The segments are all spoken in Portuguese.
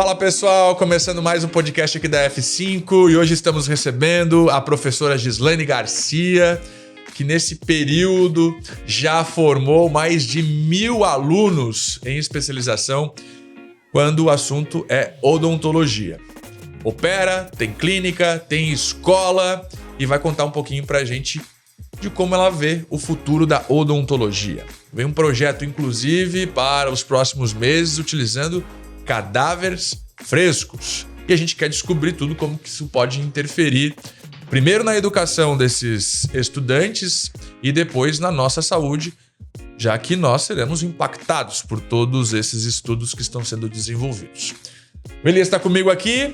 Fala pessoal, começando mais um podcast aqui da F5 e hoje estamos recebendo a professora Gislaine Garcia, que nesse período já formou mais de 1.000 alunos em especialização quando o assunto é odontologia. Opera, tem clínica, tem escola e vai contar um pouquinho pra gente de como ela vê o futuro da odontologia. Vem um projeto, inclusive, para os próximos meses, utilizando cadáveres frescos. E a gente quer descobrir tudo como que isso pode interferir, primeiro na educação desses estudantes e depois na nossa saúde, já que nós seremos impactados por todos esses estudos que estão sendo desenvolvidos. O Elias está comigo aqui.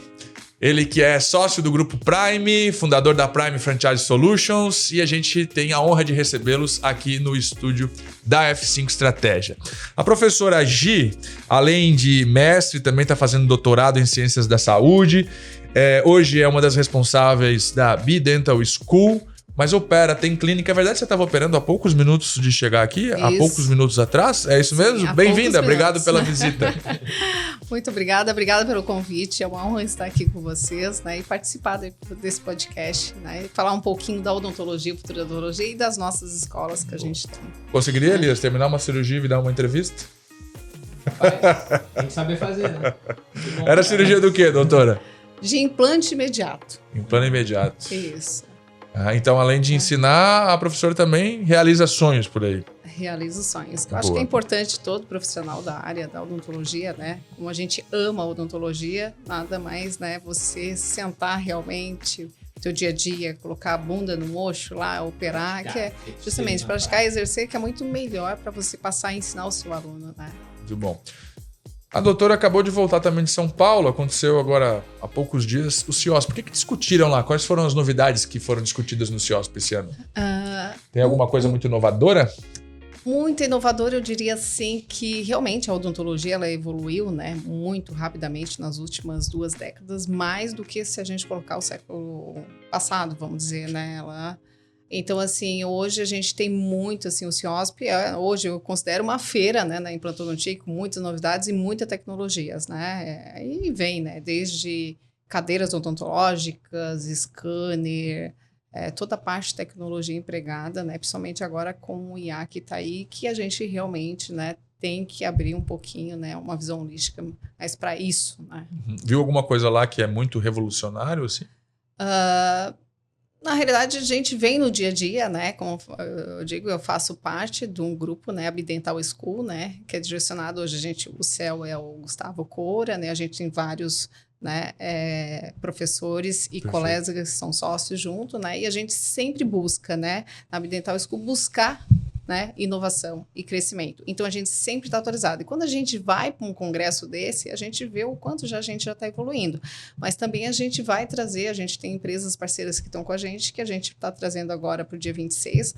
Ele que é sócio do Grupo Prime, fundador da Prime Franchise Solutions, e a gente tem a honra de recebê-los aqui no estúdio da F5 Estratégia. A professora Gi, além de mestre, também está fazendo doutorado em Ciências da Saúde. Hoje é uma das responsáveis da B-Dental School, mas opera, tem clínica. É verdade que você estava operando há poucos minutos de chegar aqui? Isso. Há poucos minutos atrás? É isso mesmo? Bem-vinda, obrigado pela visita. Muito obrigada pelo convite. É uma honra estar aqui com vocês, né, e participar desse podcast, né, e falar um pouquinho da odontologia, futuro da odontologia e das nossas escolas que a gente tem. Conseguiria, Elias, terminar uma cirurgia e dar uma entrevista? Tem que saber fazer, né? Era cirurgia do quê, doutora? De implante imediato. Implante imediato. Isso. Então, além de ensinar, a professora também realiza sonhos por aí. Realiza sonhos. Eu acho que é importante todo profissional da área da odontologia, né? Como a gente ama a odontologia, nada mais, né? Você sentar realmente no seu dia a dia, colocar a bunda no mocho lá, operar, que é justamente praticar e exercer, que é muito melhor para você passar e ensinar o seu aluno, né? Muito bom. A doutora acabou de voltar também de São Paulo, aconteceu agora há poucos dias o CIOSP. O que discutiram lá? Quais foram as novidades que foram discutidas no CIOSP esse ano? Tem alguma coisa muito inovadora? Muito inovador, eu diria assim, que realmente a odontologia ela evoluiu, né, muito rapidamente nas últimas 2 décadas, mais do que se a gente colocar o século passado, vamos dizer, né? Então, assim, hoje a gente tem muito, assim, o CIOSP, hoje eu considero uma feira, né, na implantodontia, com muitas novidades e muitas tecnologias, né? E vem, né, desde cadeiras odontológicas, scanner, toda a parte de tecnologia empregada, né, principalmente agora com o IA que está aí, que a gente realmente, né, tem que abrir um pouquinho, né, uma visão holística mais para isso, né? Viu alguma coisa lá que é muito revolucionário, assim? Na realidade, a gente vem no dia a dia, né? Como eu digo, eu faço parte de um grupo, né? A B-Dental School, né? Que é direcionado hoje, o CEL é o Gustavo Coura, né? A gente tem vários, né, professores e colegas que são sócios junto, né? E a gente sempre busca, né? Na B-Dental School, buscar, né, inovação e crescimento. Então, a gente sempre está atualizado. E quando a gente vai para um congresso desse, a gente vê o quanto a gente já está evoluindo. Mas também a gente vai trazer, a gente tem empresas parceiras que estão com a gente, que a gente está trazendo agora para o dia 26,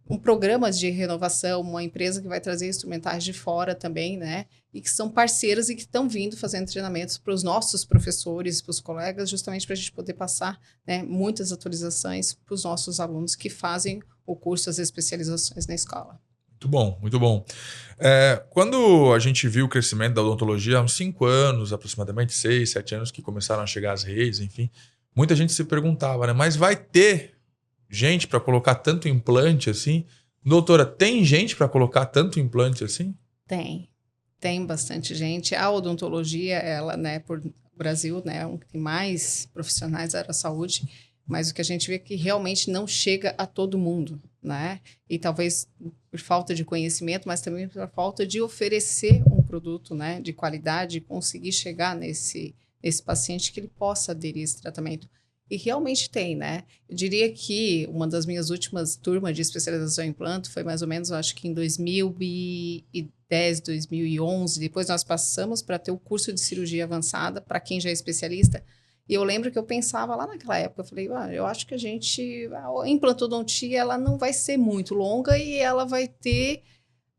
um programa de renovação, uma empresa que vai trazer instrumentais de fora também, né? E que são parceiras e que estão vindo fazendo treinamentos para os nossos professores, para os colegas, justamente para a gente poder passar, né, muitas atualizações para os nossos alunos que fazem o curso, as especializações na escola. Muito bom, muito bom. Quando a gente viu o crescimento da odontologia há uns 5 anos, aproximadamente 6, 7 anos, que começaram a chegar as redes, enfim, muita gente se perguntava, né? Mas vai ter gente para colocar tanto implante assim? Doutora, tem gente para colocar tanto implante assim? Tem bastante gente. A odontologia, ela, né, por Brasil, né, tem mais profissionais da área da saúde, mas o que a gente vê é que realmente não chega a todo mundo, né? E talvez por falta de conhecimento, mas também por falta de oferecer um produto, né, de qualidade, conseguir chegar nesse paciente que ele possa aderir a esse tratamento. E realmente tem, né? Eu diria que uma das minhas últimas turmas de especialização em implanto foi mais ou menos, acho que em 2010, 2011. Depois nós passamos para ter o curso de cirurgia avançada, para quem já é especialista. E eu lembro que eu pensava lá naquela época, eu falei, eu acho que a implantodontia, ela não vai ser muito longa e ela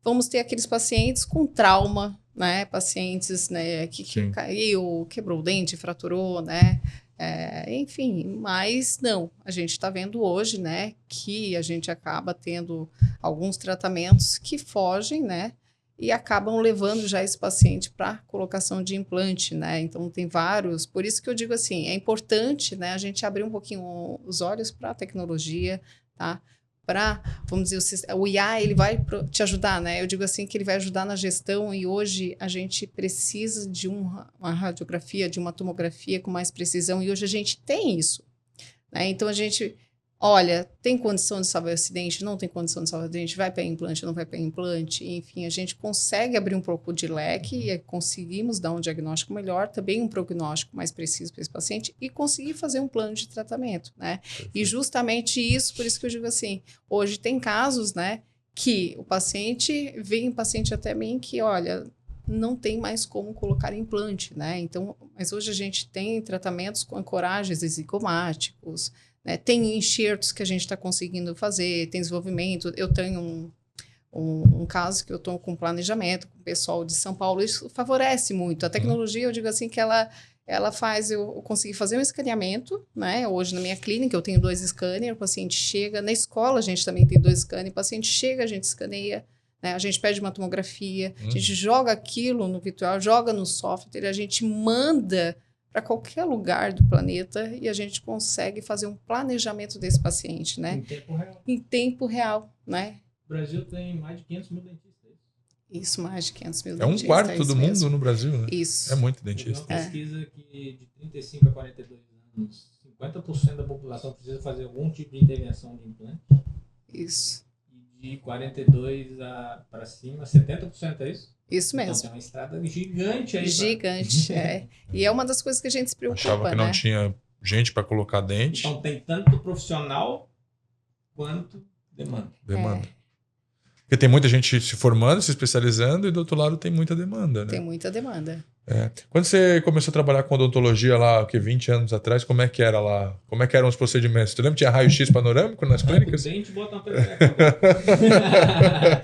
vamos ter aqueles pacientes com trauma, né? Pacientes, né, que caiu, quebrou o dente, fraturou, né? Enfim, mas não, a gente está vendo hoje, né, que a gente acaba tendo alguns tratamentos que fogem, né, e acabam levando já esse paciente para colocação de implante, né? Então tem vários, por isso que eu digo assim, é importante, né, a gente abrir um pouquinho os olhos para a tecnologia, tá? Para, vamos dizer, o IA, ele vai te ajudar, né? Eu digo assim que ele vai ajudar na gestão e hoje a gente precisa de uma radiografia, de uma tomografia com mais precisão e hoje a gente tem isso, né? Então a gente, olha, tem condição de salvar o acidente, não tem condição de salvar o acidente, vai para implante, não vai para implante, enfim, a gente consegue abrir um pouco de leque e conseguimos dar um diagnóstico melhor, também um prognóstico mais preciso para esse paciente e conseguir fazer um plano de tratamento, né? E justamente isso, por isso que eu digo assim, hoje tem casos, né, que o paciente, vem um paciente até mim que, olha, não tem mais como colocar implante, né? Então, mas hoje a gente tem tratamentos com ancoragens zigomáticos, né? Tem enxertos que a gente está conseguindo fazer, tem desenvolvimento. Eu tenho um caso que eu estou com planejamento com o pessoal de São Paulo, isso favorece muito. A tecnologia, eu digo assim, que ela faz eu conseguir fazer um escaneamento, né? Hoje na minha clínica eu tenho 2 scanners, o paciente chega, na escola a gente também tem 2 scanners, o paciente chega, a gente escaneia, né? A gente pede uma tomografia, a gente joga aquilo no virtual, joga no software, a gente manda para qualquer lugar do planeta e a gente consegue fazer um planejamento desse paciente, né? Em tempo real. Em tempo real, né? O Brasil tem mais de 500 mil dentistas. Isso, mais de 500 mil É dentistas. um quarto do mesmo. mundo no Brasil, né? Isso. É muito Teve dentista. uma pesquisa que de 35 a 42 anos, 50% da população precisa fazer algum tipo de intervenção de implante. Isso. E de 42 para cima, 70%, é isso? Isso mesmo. Então tem uma estrada gigante aí. Gigante, é. E é uma das coisas que a gente se preocupa, Achava que não né? tinha gente para colocar dente. Então tem tanto profissional quanto demanda. Demanda. Porque tem muita gente se formando, se especializando, e do outro lado tem muita demanda, né? Tem muita demanda. É. Quando você começou a trabalhar com odontologia lá, 20 anos atrás, como é que era lá? Como é que eram os procedimentos? Tu lembra que tinha raio-x panorâmico nas clínicas? O dente bota uma perereca.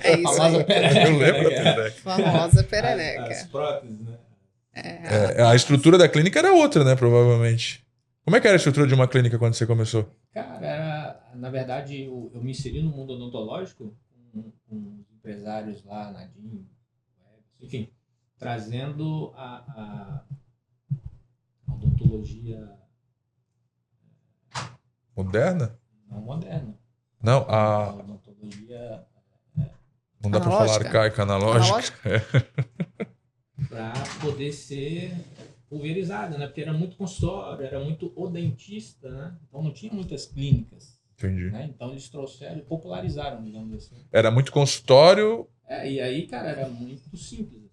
É isso aí. Perereca. Eu lembro da perereca. Famosa As perereca. próteses, né? A estrutura da clínica era outra, né? Provavelmente. Como é que era a estrutura de uma clínica quando você começou? Cara, na verdade, eu me inseri no mundo odontológico com empresários lá, Nadim, enfim, trazendo a odontologia Moderna? não moderna. Não, A odontologia não dá para falar Analógica. arcaica, analógica. para poder ser pulverizada, né? Porque era muito consultório, era muito o dentista, né? Então não tinha muitas clínicas. Entendi. Né? Então eles trouxeram e popularizaram, digamos assim. Era muito consultório, E aí, cara, era muito simples.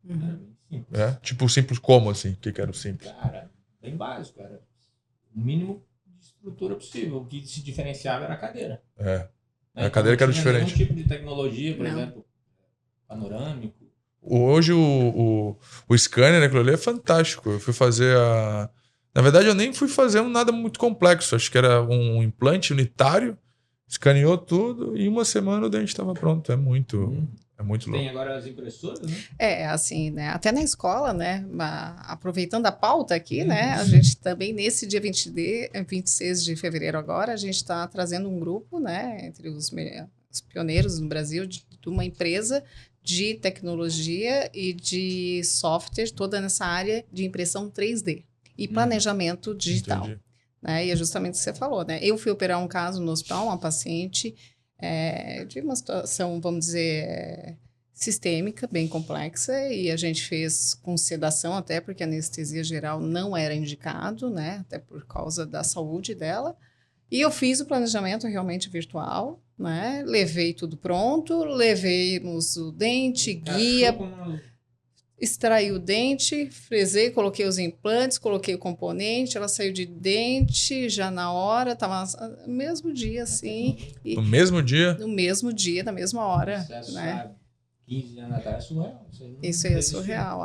Era bem simples. tipo simples como, assim? O que era o simples? Cara, bem básico, era o mínimo de estrutura possível. O que se diferenciava era a cadeira. É. Né? A cadeira que era não tinha diferente. nenhum tipo de tecnologia, por Não. exemplo, panorâmico. Hoje o scanner, aquilo ali é fantástico. Eu fui fazer a... Na verdade, eu nem fui fazer nada muito complexo. Acho que era um implante unitário, escaneou tudo e em uma semana o dente estava pronto. É muito louco. Tem agora as impressoras, né? Assim, né? Até na escola, né? Aproveitando a pauta aqui, né? A gente também, nesse dia 26 de fevereiro agora, a gente está trazendo um grupo, né? Entre os pioneiros no Brasil de uma empresa de tecnologia e de software, toda nessa área de impressão 3D e planejamento digital. Entendi. Né? E é justamente o que você falou, né? Eu fui operar um caso no hospital, uma paciente de uma situação, vamos dizer, sistêmica, bem complexa, e a gente fez com sedação, até porque a anestesia geral não era indicado, né? Até por causa da saúde dela. E eu fiz o planejamento realmente virtual, né? Levei tudo pronto, levemos o dente, guia, extraí o dente, fresei, coloquei os implantes, coloquei o componente, ela saiu de dente já na hora, estava no mesmo dia, assim. No mesmo dia? No mesmo dia, na mesma hora. Processo, Né? 15 anos atrás é surreal. Isso aí é surreal,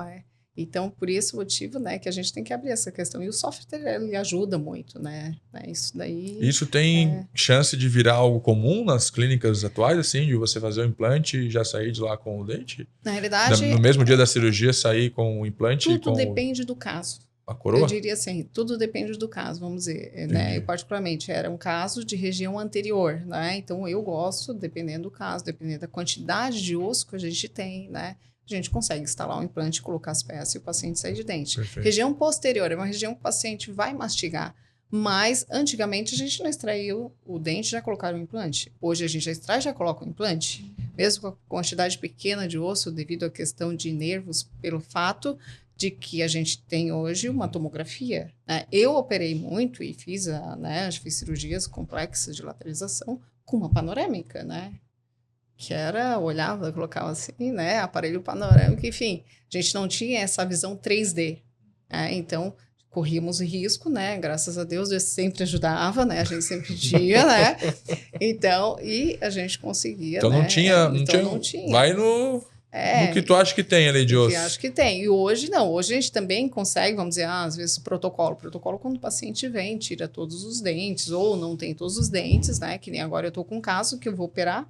Então, por esse motivo, né, que a gente tem que abrir essa questão. E o software, ele ajuda muito, né? Isso daí... Isso tem chance de virar algo comum nas clínicas atuais, assim, de você fazer o implante e já sair de lá com o dente? Na realidade... No mesmo dia da cirurgia, sair com o implante? Tudo depende do caso. a coroa? Eu diria assim, tudo depende do caso, vamos dizer, né? Eu, particularmente, era um caso de região anterior, né? Então, eu gosto, dependendo do caso, dependendo da quantidade de osso que a gente tem, né? A gente consegue instalar um implante, colocar as peças e o paciente sair de dente. Perfeito. Região posterior é uma região que o paciente vai mastigar, mas antigamente a gente não extraiu o dente e já colocaram o implante. Hoje a gente já extrai e já coloca o implante, mesmo com a quantidade pequena de osso, devido à questão de nervos, pelo fato de que a gente tem hoje uma tomografia. Né? Eu operei muito e fiz cirurgias complexas de lateralização com uma panorâmica, né? Que era, olhava, colocava assim, né? Aparelho panorâmico, enfim. A gente não tinha essa visão 3D. Né? Então, corríamos risco, né? Graças a Deus sempre ajudava, né? A gente sempre tinha, né? Então, e a gente conseguia, então, né? Não tinha. Vai no que tu acha que tem ali de osso. Que acho que tem. E hoje não. Hoje a gente também consegue, vamos dizer, às vezes protocolo. Protocolo quando o paciente vem, tira todos os dentes, ou não tem todos os dentes, né? Que nem agora eu tô com um caso que eu vou operar.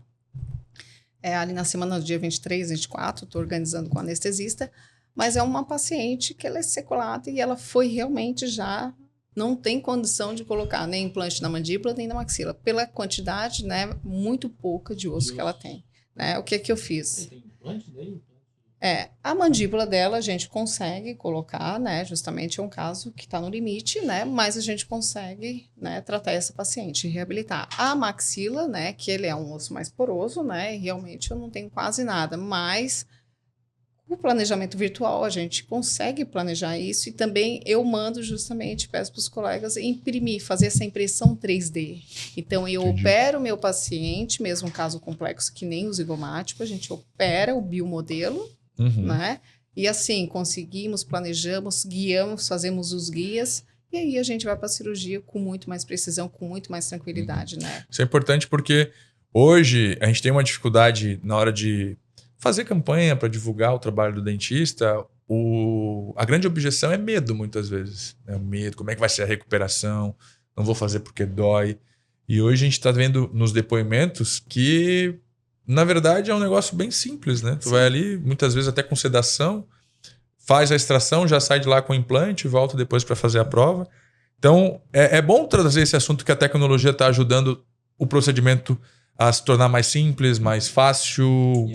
Ali na semana do dia 23, 24, estou organizando com o anestesista, mas é uma paciente que ela é sequelada e ela foi realmente já, não tem condição de colocar nem implante na mandíbula, nem na maxila, pela quantidade, né, muito pouca de osso que ela tem. Né? O que é que eu fiz? Tem implante daí? A mandíbula dela a gente consegue colocar, né? Justamente é um caso que está no limite, né? Mas a gente consegue, né, tratar essa paciente, reabilitar. A maxila, né? Que ele é um osso mais poroso, né? Realmente eu não tenho quase nada, mas o planejamento virtual a gente consegue planejar isso e também eu mando justamente, peço para os colegas imprimir, fazer essa impressão 3D. Então eu opero o meu paciente, mesmo um caso complexo que nem o zigomático, a gente opera o biomodelo. Né? E assim, conseguimos, planejamos, guiamos, fazemos os guias e aí a gente vai para a cirurgia com muito mais precisão, com muito mais tranquilidade, né? Isso é importante porque hoje a gente tem uma dificuldade na hora de fazer campanha para divulgar o trabalho do dentista. A grande objeção é medo, muitas vezes. Né? O medo, como é que vai ser a recuperação, não vou fazer porque dói. E hoje a gente está vendo nos depoimentos que na verdade, é um negócio bem simples, né? Tu vai ali, muitas vezes até com sedação, faz a extração, já sai de lá com o implante, volta depois para fazer a prova. Então, é bom trazer esse assunto que a tecnologia está ajudando o procedimento a se tornar mais simples, mais fácil,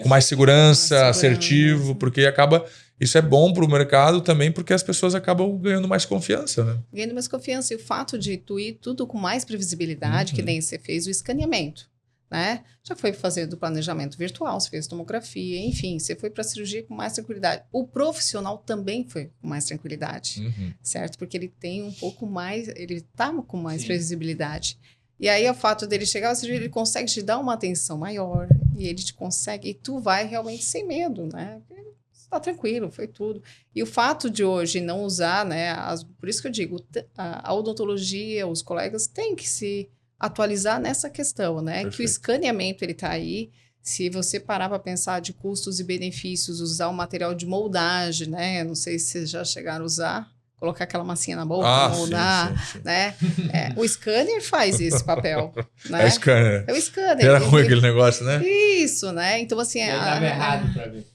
com mais segurança, assertivo, porque acaba... Isso é bom para o mercado também, porque as pessoas acabam ganhando mais confiança, né? Ganhando mais confiança. E o fato de tu ir tudo com mais previsibilidade, que nem você fez o escaneamento. Né? Já foi fazendo planejamento virtual, você fez tomografia, enfim, você foi para a cirurgia com mais tranquilidade. O profissional também foi com mais tranquilidade, certo? Porque ele tem um pouco mais, ele está com mais previsibilidade. E aí, o fato dele chegar à cirurgia, ele consegue te dar uma atenção maior e ele te consegue, e tu vai realmente sem medo, né? Está tranquilo, foi tudo. E o fato de hoje não usar, né? Por isso que eu digo, a odontologia, os colegas têm que se atualizar nessa questão, né? Perfeito. Que o escaneamento, ele tá aí. Se você parar para pensar de custos e benefícios, usar o material de moldagem, né? Não sei se vocês já chegaram a usar, colocar aquela massinha na boca, moldar, sim. Né? O scanner faz esse papel, né? É o scanner. É o scanner. Era ruim aquele negócio, né? Isso, né? Então, assim... Estava errado para ver.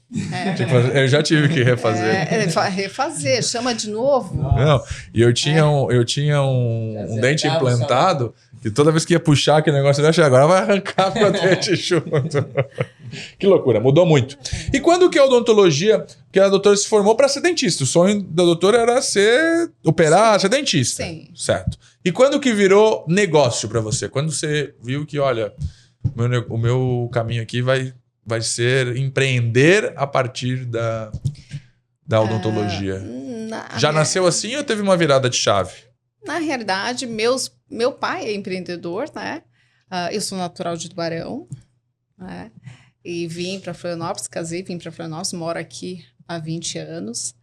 Eu já tive que refazer. Refazer, chama de novo. Não, e eu tinha um dente implantado e toda vez que ia puxar aquele negócio, eu achei, agora vai arrancar meu dente junto. Que loucura, mudou muito. E quando que a odontologia, porque a doutora se formou para ser dentista, o sonho da doutora era operar, ser dentista. Sim. Certo. E quando que virou negócio para você? Quando você viu que, olha, o meu caminho aqui vai ser empreender a partir da odontologia. Já nasceu assim ou teve uma virada de chave? Na realidade, meu pai é empreendedor, né? Eu sou natural de Tubarão, né? E vim para Florianópolis, casei, vim para Florianópolis, moro aqui há 20 anos.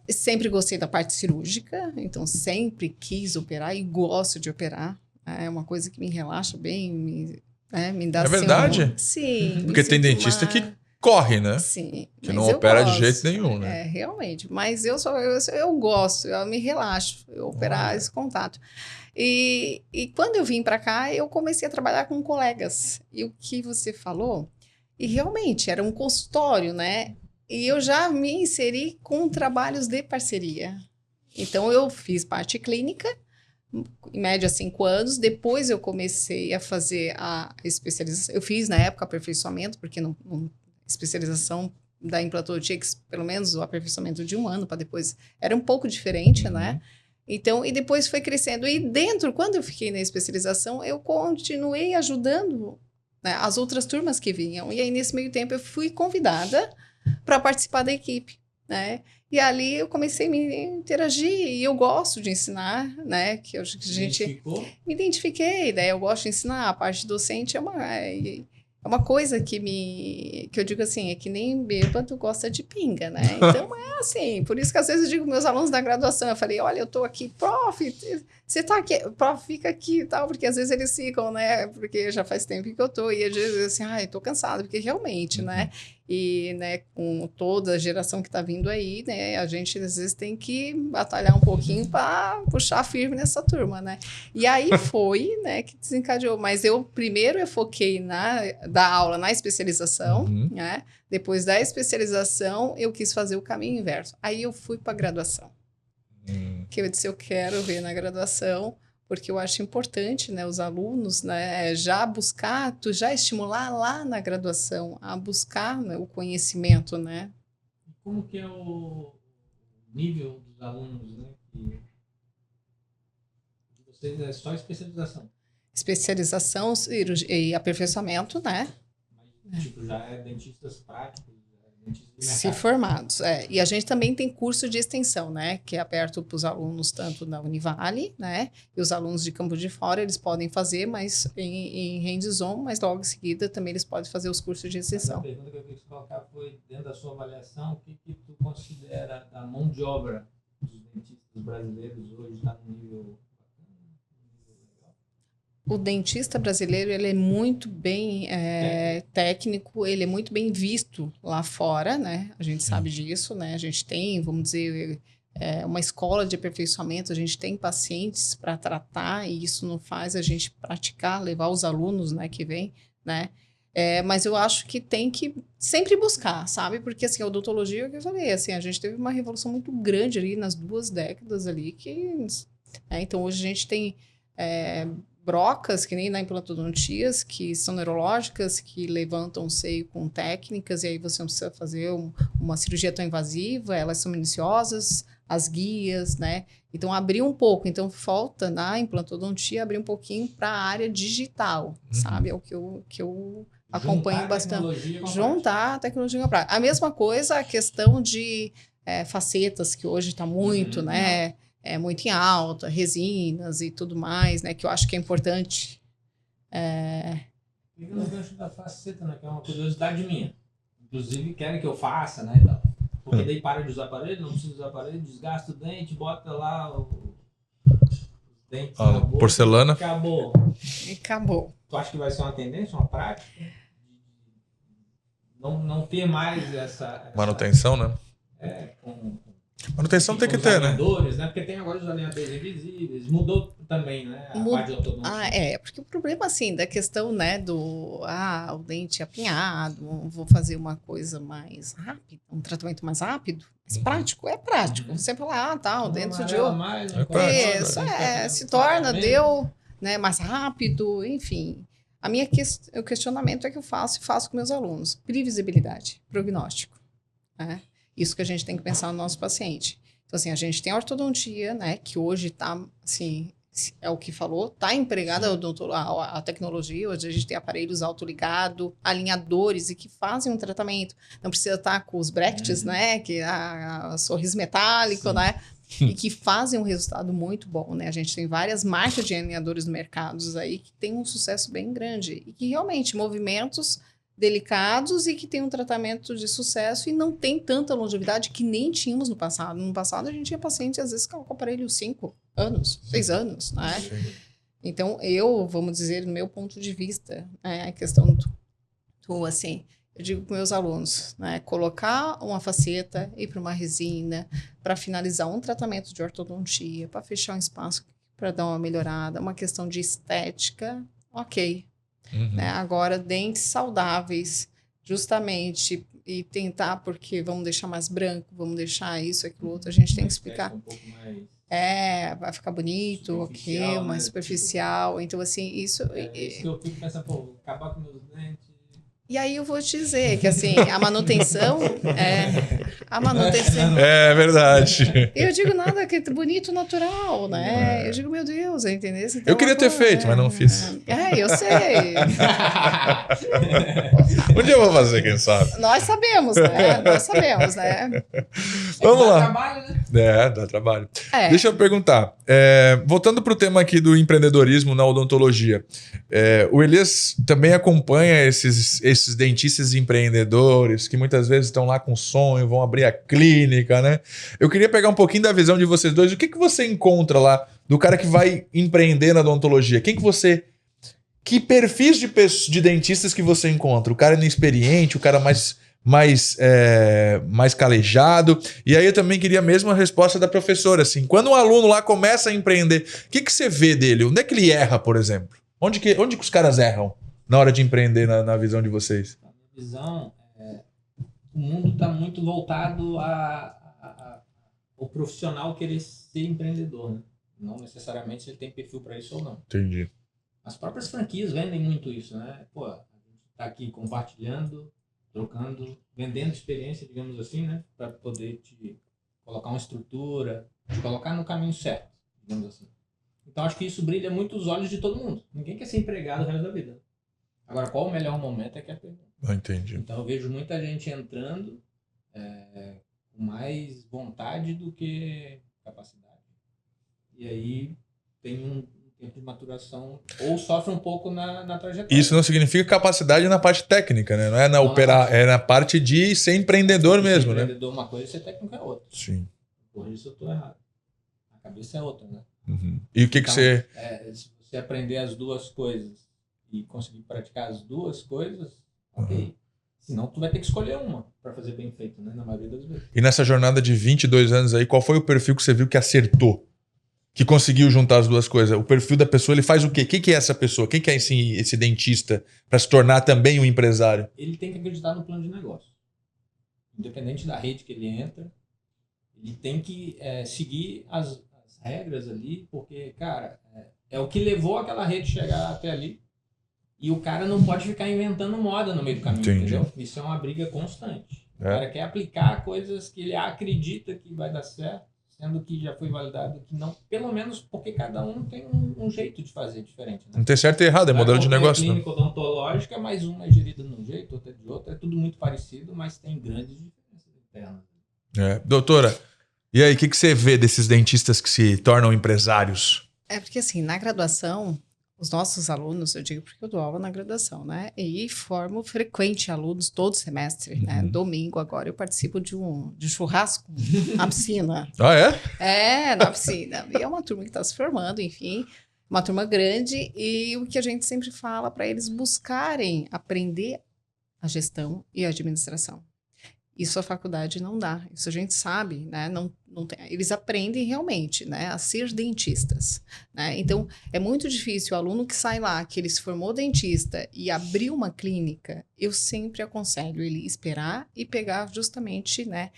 Sempre gostei da parte cirúrgica, então sempre quis operar e gosto de operar. É uma coisa que me relaxa bem, me dá... É verdade? Sim. Porque tem dentista que corre, né? Sim. Que não opera de jeito nenhum, né? Realmente. Mas eu gosto, eu me relaxo, eu operar esse contato. E quando eu vim para cá, eu comecei a trabalhar com colegas. E o que você falou, e realmente era um consultório, né? E eu já me inseri com trabalhos de parceria. Então, eu fiz parte clínica, em média 5 anos. Depois, eu comecei a fazer a especialização. Eu fiz, na época, aperfeiçoamento, porque especialização da implantologia, pelo menos o aperfeiçoamento de 1 ano para depois, era um pouco diferente, né? Então, e depois foi crescendo. E dentro, quando eu fiquei na especialização, eu continuei ajudando, né, as outras turmas que vinham. E aí, nesse meio tempo, eu fui convidada para participar da equipe, né? E ali eu comecei a me interagir, e eu gosto de ensinar, né? Que a gente me identifiquei, né? Eu gosto de ensinar. A parte docente é uma coisa que eu digo assim, é que nem bêbado gosta de pinga, né? Então, é assim, por isso que às vezes eu digo para meus alunos da graduação, eu falei, olha, eu tô aqui, prof, você tá aqui, prof, fica aqui e tal, porque às vezes eles ficam, né? Porque já faz tempo que eu tô, e às vezes assim, ai, tô cansada, porque realmente, né? E, né, com toda a geração que tá vindo aí, né, a gente às vezes tem que batalhar um pouquinho para puxar firme nessa turma, né? E aí foi, né, que desencadeou. Mas primeiro eu foquei da aula na especialização, né? Depois da especialização, eu quis fazer o caminho inverso. Aí eu fui para a graduação. Que eu disse, eu quero ver na graduação, porque eu acho importante, né, os alunos, né, já estimular lá na graduação, a buscar, né, o conhecimento, né? Como que é o nível dos alunos, né? Que vocês é só especialização? Especialização e aperfeiçoamento, né? Mas, tipo, já é dentistas práticos? Se formados, E a gente também tem curso de extensão, né? Que é aberto para os alunos tanto da Univale, né? E os alunos de Campo de Fora, eles podem fazer, mas em hands-on, mas logo em seguida também eles podem fazer os cursos de extensão. A pergunta que eu quis colocar foi, dentro da sua avaliação, o que tu considera da mão de obra dos dentistas brasileiros hoje está no nível... O dentista brasileiro, ele é muito bem técnico, ele é muito bem visto lá fora, né? A gente sabe disso, né? A gente tem, vamos dizer, uma escola de aperfeiçoamento, a gente tem pacientes para tratar, e isso não faz a gente praticar, levar os alunos, né, que vêm, né? Mas eu acho que tem que sempre buscar, sabe? Porque, assim, a odontologia, é o que eu falei, assim, a gente teve uma revolução muito grande ali nas 2 décadas ali, então hoje a gente tem... brocas, que nem na implantodontias, que são neurológicas, que levantam o seio com técnicas, e aí você não precisa fazer uma cirurgia tão invasiva, elas são minuciosas, as guias, né? Então, abrir um pouco. Então, falta na implantodontia abrir um pouquinho para a área digital, sabe? É o que eu acompanho bastante. Juntar a tecnologia com a prática. A mesma coisa, a questão de facetas, que hoje está muito, né? Muito em alta, resinas e tudo mais, né? Que eu acho que é importante. Fica no gancho da faceta, né? Que é uma curiosidade minha. Inclusive, querem que eu faça, né? Então, porque daí para de usar aparelho, não precisa usar aparelho, desgasta o dente, bota lá os dentes na boca, porcelana. Acabou. Tu acha que vai ser uma tendência, uma prática? Não ter mais essa manutenção, né? Manutenção tem que ter, né? Porque tem agora os alinhadores invisíveis, mudou também, né? A parte de ortodontia. Porque o problema, assim, da questão, né, o dente apinhado, vou fazer uma coisa mais rápida, um tratamento mais rápido, mais prático, é prático. Você fala, o dente de ouro. Se torna, né, mais rápido, enfim. O questionamento é que eu faço com meus alunos. Previsibilidade, prognóstico, né? Isso que a gente tem que pensar no nosso paciente. Então, assim, a gente tem a ortodontia, né? Que hoje está, assim, é o que falou, está empregada a tecnologia. Hoje a gente tem aparelhos autoligados, alinhadores, e que fazem um tratamento. Não precisa estar com os brackets, né? Que a sorriso metálico, né? E que fazem um resultado muito bom, né? A gente tem várias marcas de alinhadores no mercado aí que tem um sucesso bem grande. E que realmente, movimentos delicados e que tem um tratamento de sucesso e não tem tanta longevidade que nem tínhamos no passado. No passado, a gente tinha paciente, às vezes, com aparelho 5 anos, 6 anos, né? Então, vamos dizer, no meu ponto de vista, a questão assim, eu digo para meus alunos, né? Colocar uma faceta, ir para uma resina, para finalizar um tratamento de ortodontia, para fechar um espaço, para dar uma melhorada, uma questão de estética, ok. Né? Agora, dentes saudáveis, justamente e tentar, porque vamos deixar mais branco, vamos deixar isso, aquilo, outro, a gente tem que explicar. Um pouco mais Vai ficar bonito, ok, mais superficial. Então, assim, isso... isso que eu fico pensando, pô, acabar com meus dentes... E aí eu vou te dizer que, assim, a manutenção... É verdade. Eu digo nada que é bonito, natural, né? Eu digo, meu Deus, entendeu? Então, eu queria ter feito, mas não fiz. Eu sei. Um dia eu vou fazer, quem sabe. Nós sabemos, né? Vamos lá. Dá trabalho, né? Dá trabalho. Deixa eu perguntar. Voltando para o tema aqui do empreendedorismo na odontologia. O Elias também acompanha esses dentistas empreendedores que muitas vezes estão lá com sonho, vão abrir a clínica, né? Eu queria pegar um pouquinho da visão de vocês dois. O que você encontra lá do cara que vai empreender na odontologia? Que perfis de dentistas que você encontra? O cara inexperiente, o cara mais calejado. E aí eu também queria mesmo a resposta da professora. Assim, quando um aluno lá começa a empreender, o que você vê dele? Onde é que ele erra, por exemplo? Onde que os caras erram na hora de empreender na visão de vocês? Na minha visão, o mundo está muito voltado ao profissional querer ser empreendedor, né? Não necessariamente se ele tem perfil para isso ou não. Entendi. As próprias franquias vendem muito isso, né? Pô, a gente está aqui compartilhando, trocando, vendendo experiência, digamos assim, né? Para poder te colocar uma estrutura, te colocar no caminho certo, digamos assim. Então, acho que isso brilha muito os olhos de todo mundo. Ninguém quer ser empregado o resto da vida. Agora, qual o melhor momento é que é a pergunta. Entendi. Então, eu vejo muita gente entrando com mais vontade do que capacidade. E aí tem um tempo de maturação ou sofre um pouco na trajetória. Isso não significa capacidade na parte técnica, né? Não é na operar, é na parte de ser empreendedor mesmo, né? Empreendedor é uma coisa e ser técnico é outra. Sim. Por isso eu tô errado. A cabeça é outra, né? Uhum. E o que você... se você aprender as duas coisas e conseguir praticar as duas coisas, ok. Senão tu vai ter que escolher uma para fazer bem feito, né? Na maioria das vezes. E nessa jornada de 22 anos aí, qual foi o perfil que você viu que acertou? Que conseguiu juntar as duas coisas? O perfil da pessoa, ele faz o quê? Quem que é essa pessoa? Quem que é esse dentista para se tornar também um empresário? Ele tem que acreditar no plano de negócio. Independente da rede que ele entra, ele tem que seguir as regras ali, porque, cara, é o que levou aquela rede chegar até ali. E o cara não pode ficar inventando moda no meio do caminho, entendeu? Isso é uma briga constante. O cara quer aplicar coisas que ele acredita que vai dar certo, sendo que já foi validado que não, pelo menos porque cada um tem um jeito de fazer diferente. Né? Não tem certo e errado, é modelo de negócio. Clínica odontológica, mas uma é gerida de um jeito, outra é de outro, é tudo muito parecido, mas tem grandes diferenças internas. Doutora, e aí, o que você vê desses dentistas que se tornam empresários? Porque assim, na graduação, os nossos alunos, eu digo porque eu dou aula na graduação, né? E formo frequente alunos todo semestre, né? Domingo agora eu participo de um churrasco na piscina. Ah, é? Na piscina. E é uma turma que está se formando, enfim, uma turma grande. E o que a gente sempre fala para eles buscarem aprender a gestão e a administração. Isso a faculdade não dá, isso a gente sabe, né? Não tem, eles aprendem realmente, né, a ser dentistas, né? Então, é muito difícil o aluno que sai lá, que ele se formou dentista e abriu uma clínica, eu sempre aconselho ele esperar e pegar justamente, né,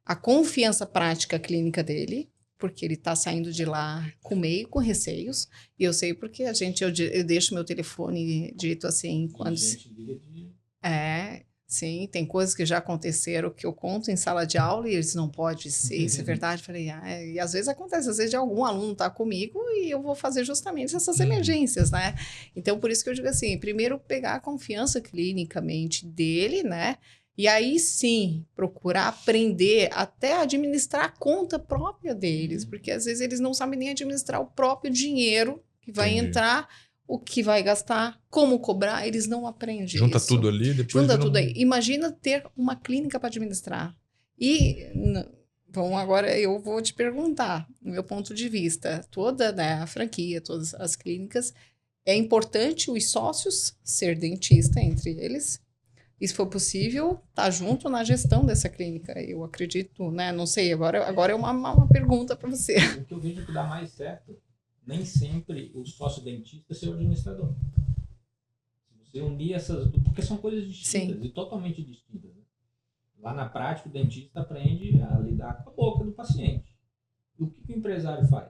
a confiança prática clínica dele, porque ele está saindo de lá com meio, com receios, e eu sei porque eu deixo meu telefone dito assim, quando... Sim, tem coisas que já aconteceram que eu conto em sala de aula e eles não pode ser, isso é verdade. Falei, e às vezes acontece, às vezes de algum aluno tá comigo e eu vou fazer justamente essas emergências, né? Então, por isso que eu digo assim, primeiro pegar a confiança clinicamente dele, né? E aí sim, procurar aprender até a administrar a conta própria deles, porque às vezes eles não sabem nem administrar o próprio dinheiro que vai entrar, o que vai gastar, como cobrar, eles não aprendem Junta isso. tudo ali, depois... Junta tudo aí. Imagina ter uma clínica para administrar. E, bom, agora eu vou te perguntar, no meu ponto de vista, toda, né, a franquia, todas as clínicas, é importante os sócios ser dentista entre eles? E se for possível, tá junto na gestão dessa clínica. Eu acredito, né, não sei, agora é uma pergunta para você. O que eu vejo que dá mais certo, nem sempre o sócio-dentista ser o administrador. Se você unir essas... Porque são coisas distintas. Sim. E totalmente distintas. Né? Lá na prática, o dentista aprende a lidar com a boca do paciente. E o que o empresário faz?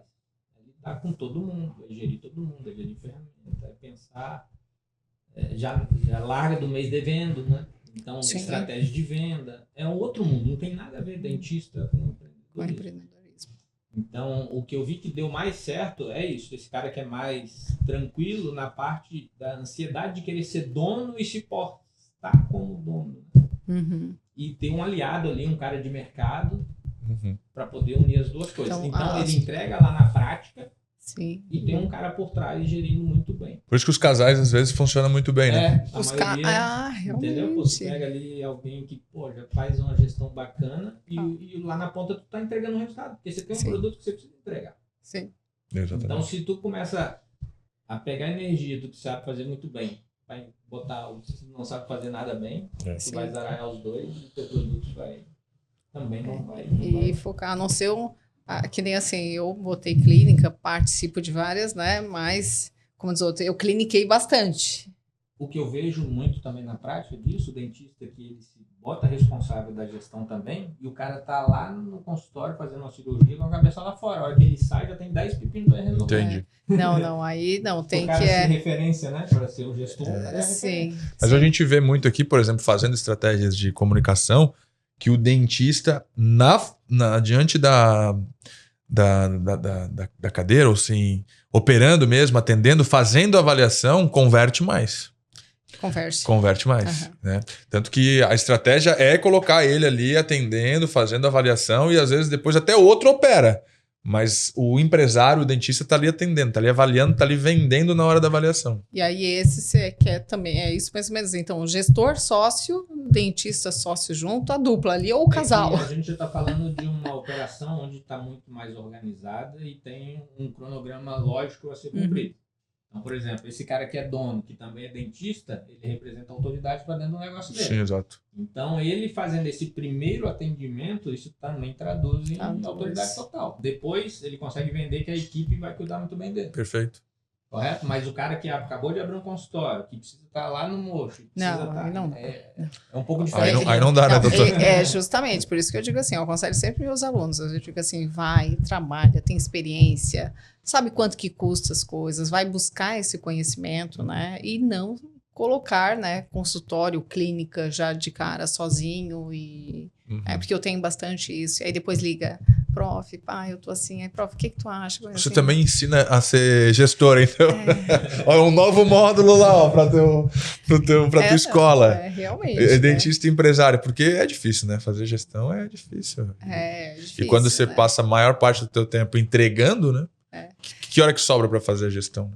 É lidar com todo mundo, é gerir todo mundo, é gerir ferramenta, é pensar, já larga do mês devendo, né? Então, estratégia de venda. É um outro mundo, não tem nada a ver dentista com empreendedorismo. Então, o que eu vi que deu mais certo é isso. Esse cara que é mais tranquilo na parte da ansiedade de querer ser dono e se portar como dono. Uhum. E ter um aliado ali, um cara de mercado, para poder unir as duas coisas. Então ele entrega lá na prática. Sim. E tem um cara por trás gerindo muito bem. Por isso que os casais às vezes funcionam muito bem, né? Maioria, entendeu? Pô, você pega ali alguém que já faz uma gestão bacana e lá na ponta tu tá entregando o resultado. Porque você tem um produto que você precisa entregar. Sim. Exatamente. Então se tu começa a pegar a energia do que sabe fazer muito bem, vai botar o que não sabe fazer nada bem, tu vai zaralhar os dois e o teu produto também não vai. E focar, a não ser que nem assim, eu botei clínica, participo de várias, né? Mas, como diz outro, eu cliniquei bastante. O que eu vejo muito também na prática disso, o dentista que ele se bota responsável da gestão também, e o cara tá lá no consultório fazendo uma cirurgia com a cabeça lá fora. A hora que ele sai, já tem 10 pepinos para resolver. Entendi. Não, aí não, tem o cara ser referência, né? Para ser o gestor. Sim. Mas a gente vê muito aqui, por exemplo, fazendo estratégias de comunicação, que o dentista, diante da cadeira, ou assim, operando mesmo, atendendo, fazendo avaliação, converte mais. Converte mais. Né? Tanto que a estratégia é colocar ele ali atendendo, fazendo avaliação, e às vezes depois até outro opera. Mas o empresário, o dentista, está ali atendendo, está ali avaliando, está ali vendendo na hora da avaliação. E aí esse você quer também, é isso mais ou menos. Então, gestor, sócio, dentista, sócio junto, a dupla ali, ou o casal. A gente já está falando de uma operação onde está muito mais organizada e tem um cronograma lógico a ser cumprido. Então, por exemplo, esse cara que é dono, que também é dentista, ele representa a autoridade para dentro do negócio dele. Sim, exato. Então, ele fazendo esse primeiro atendimento, isso também traduz em autoridade total. Depois, ele consegue vender que a equipe vai cuidar muito bem dele. Perfeito. Correto? Mas o cara que acabou de abrir um consultório, que precisa estar lá no mocho, é um pouco diferente. Aí não dá, né, doutor? Justamente, por isso que eu digo assim, eu aconselho sempre meus alunos, eu digo assim, vai, trabalha, tem experiência, sabe quanto que custa as coisas, vai buscar esse conhecimento, né, e não colocar, né, consultório, clínica já de cara sozinho e... porque eu tenho bastante isso, e aí depois liga... Prof, pai, eu tô assim. Aí, prof, o que tu acha? Você também ensina a ser gestora, então. Olha, um novo módulo lá, pra tua escola. Realmente. Dentista e empresário, porque é difícil, né? Fazer gestão é difícil. É difícil. E quando você passa a maior parte do teu tempo entregando, né? Que hora que sobra para fazer a gestão?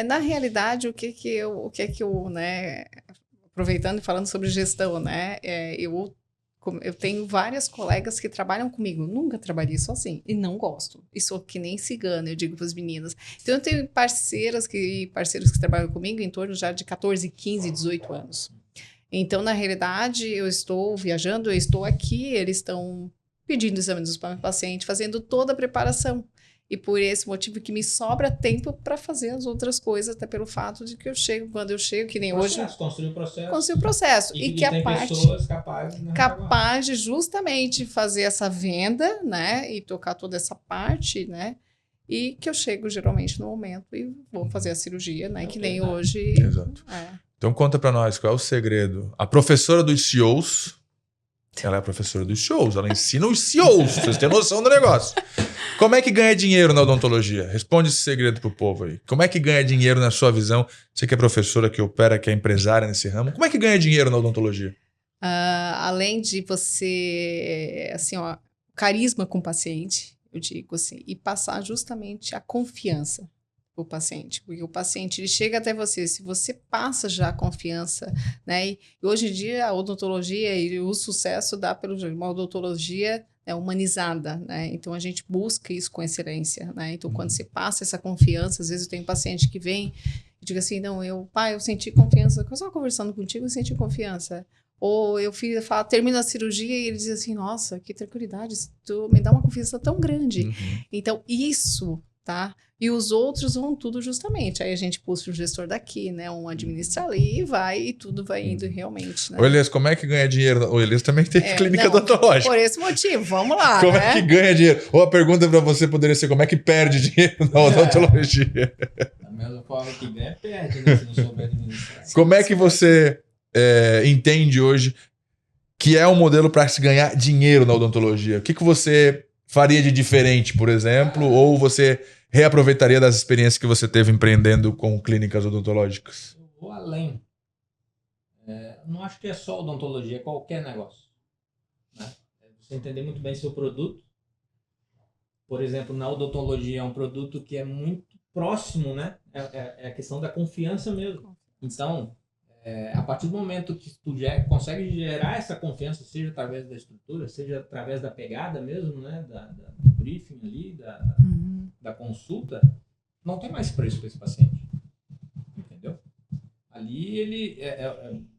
Na realidade, o que eu, né? Aproveitando e falando sobre gestão, né? Eu tenho várias colegas que trabalham comigo. Nunca trabalhei sozinho e não gosto. E sou que nem cigana, eu digo para as meninas. Então, eu tenho parceiros que trabalham comigo em torno já de 14, 15, 18 anos. Então, na realidade, eu estou viajando, eu estou aqui, eles estão pedindo exames para o paciente, fazendo toda a preparação. E por esse motivo que me sobra tempo para fazer as outras coisas, até pelo fato de que quando eu chego, que nem hoje... Construir o processo. Construir o processo. E que a parte... pessoas capazes de justamente fazer essa venda, né? E tocar toda essa parte, né? E que eu chego geralmente no momento e vou fazer a cirurgia, né? Que nem hoje... Exato. Então conta para nós, qual é o segredo? A professora dos CEOs... Ela é a professora dos shows, ela ensina os CEOs, vocês têm noção do negócio. Como é que ganha dinheiro na odontologia? Responde esse segredo pro povo aí. Como é que ganha dinheiro na sua visão? Você que é professora, que opera, que é empresária nesse ramo. Como é que ganha dinheiro na odontologia? Além de você, assim, carisma com o paciente, eu digo assim, e passar justamente a confiança o paciente, porque o paciente ele chega até você, se você passa já a confiança, né, e hoje em dia a odontologia e o sucesso dá pelo uma odontologia humanizada, né, então a gente busca isso com excelência, né, então quando você passa essa confiança, às vezes eu tenho um paciente que vem e diga assim, não, eu senti confiança, eu só conversando contigo, eu senti confiança, ou eu termino a cirurgia e ele diz assim, nossa, que tranquilidade, tu me dá uma confiança tão grande, então isso, tá? E os outros vão tudo justamente. Aí a gente puxa um gestor daqui, né? Um administra ali e vai, e tudo vai indo realmente, né? Ô, Elias, como é que ganha dinheiro? O Elias também tem clínica não, odontológica. Por esse motivo, vamos lá, Como né? é que ganha dinheiro? Ou a pergunta para você poderia ser, como é que perde dinheiro na odontologia? Da mesma forma que ganha, perde, né? Se não souber administrar. Como é que você entende hoje que é um modelo para se ganhar dinheiro na odontologia? O que você faria de diferente, por exemplo? Ou você reaproveitaria das experiências que você teve empreendendo com clínicas odontológicas? Eu vou além. Não acho que é só odontologia, é qualquer negócio. Né? Você entender muito bem seu produto. Por exemplo, na odontologia é um produto que é muito próximo, né? É a questão da confiança mesmo. Então, a partir do momento que tu consegue gerar essa confiança, seja através da estrutura, seja através da pegada mesmo, né? Do briefing ali, da consulta, não tem mais preço para esse paciente. Entendeu? Ali ele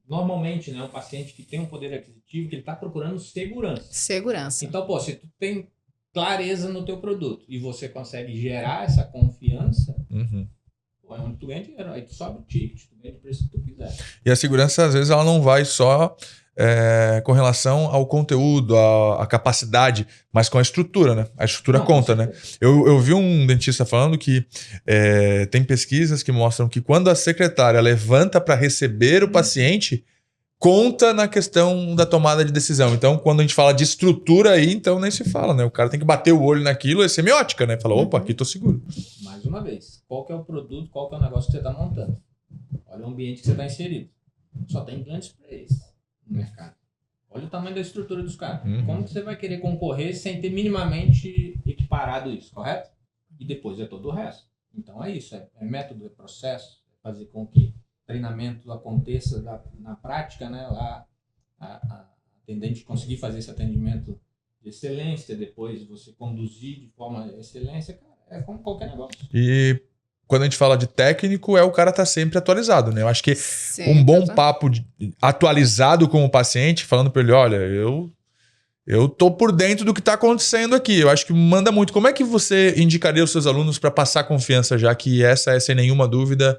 normalmente, né, um paciente que tem um poder aquisitivo, que ele está procurando segurança. Segurança. Então, pô, se tu tem clareza no teu produto e você consegue gerar essa confiança, é onde tu ganha dinheiro. Aí tu sobe o ticket, tu ganha o preço que tu quiser. E a segurança, às vezes, ela não vai só com relação ao conteúdo, à capacidade, mas com a estrutura, né? A estrutura conta, né? Eu vi um dentista falando que tem pesquisas que mostram que quando a secretária levanta para receber o paciente, conta na questão da tomada de decisão. Então, quando a gente fala de estrutura aí, então nem se fala, né? O cara tem que bater o olho naquilo, é semiótica, né? Fala, opa, aqui tô seguro. Mais uma vez, qual que é o produto, qual que é o negócio que você está montando? Olha o ambiente que você está inserido. Só tem grandes players no mercado. Olha o tamanho da estrutura dos caras. Como que você vai querer concorrer sem ter minimamente equiparado isso, correto? E depois é todo o resto. Então é isso, é método, é processo, é fazer com que o treinamento aconteça na prática, né? Lá a atendente conseguir fazer esse atendimento de excelência, depois você conduzir de forma de excelência, cara, é como qualquer negócio. E quando a gente fala de técnico, o cara tá sempre atualizado, né? Eu acho que um bom papo atualizado com o paciente, falando para ele, olha, eu tô por dentro do que tá acontecendo aqui. Eu acho que manda muito. Como é que você indicaria os seus alunos para passar confiança, já que essa é, sem nenhuma dúvida,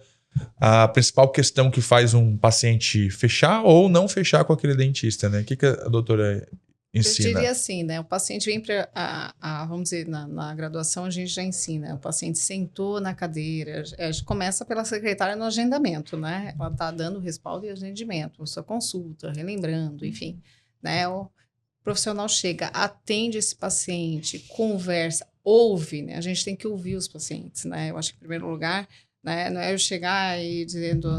a principal questão que faz um paciente fechar ou não fechar com aquele dentista, né? O que a doutora ensina? Eu diria assim, né? O paciente vem para, vamos dizer, na graduação a gente já ensina. O paciente sentou na cadeira, a gente começa pela secretária no agendamento, né? Ela está dando respaldo e agendamento, sua consulta, relembrando, enfim, né? O profissional chega, atende esse paciente, conversa, ouve, né? A gente tem que ouvir os pacientes, né? Eu acho que, em primeiro lugar, né, não é eu chegar e dizendo...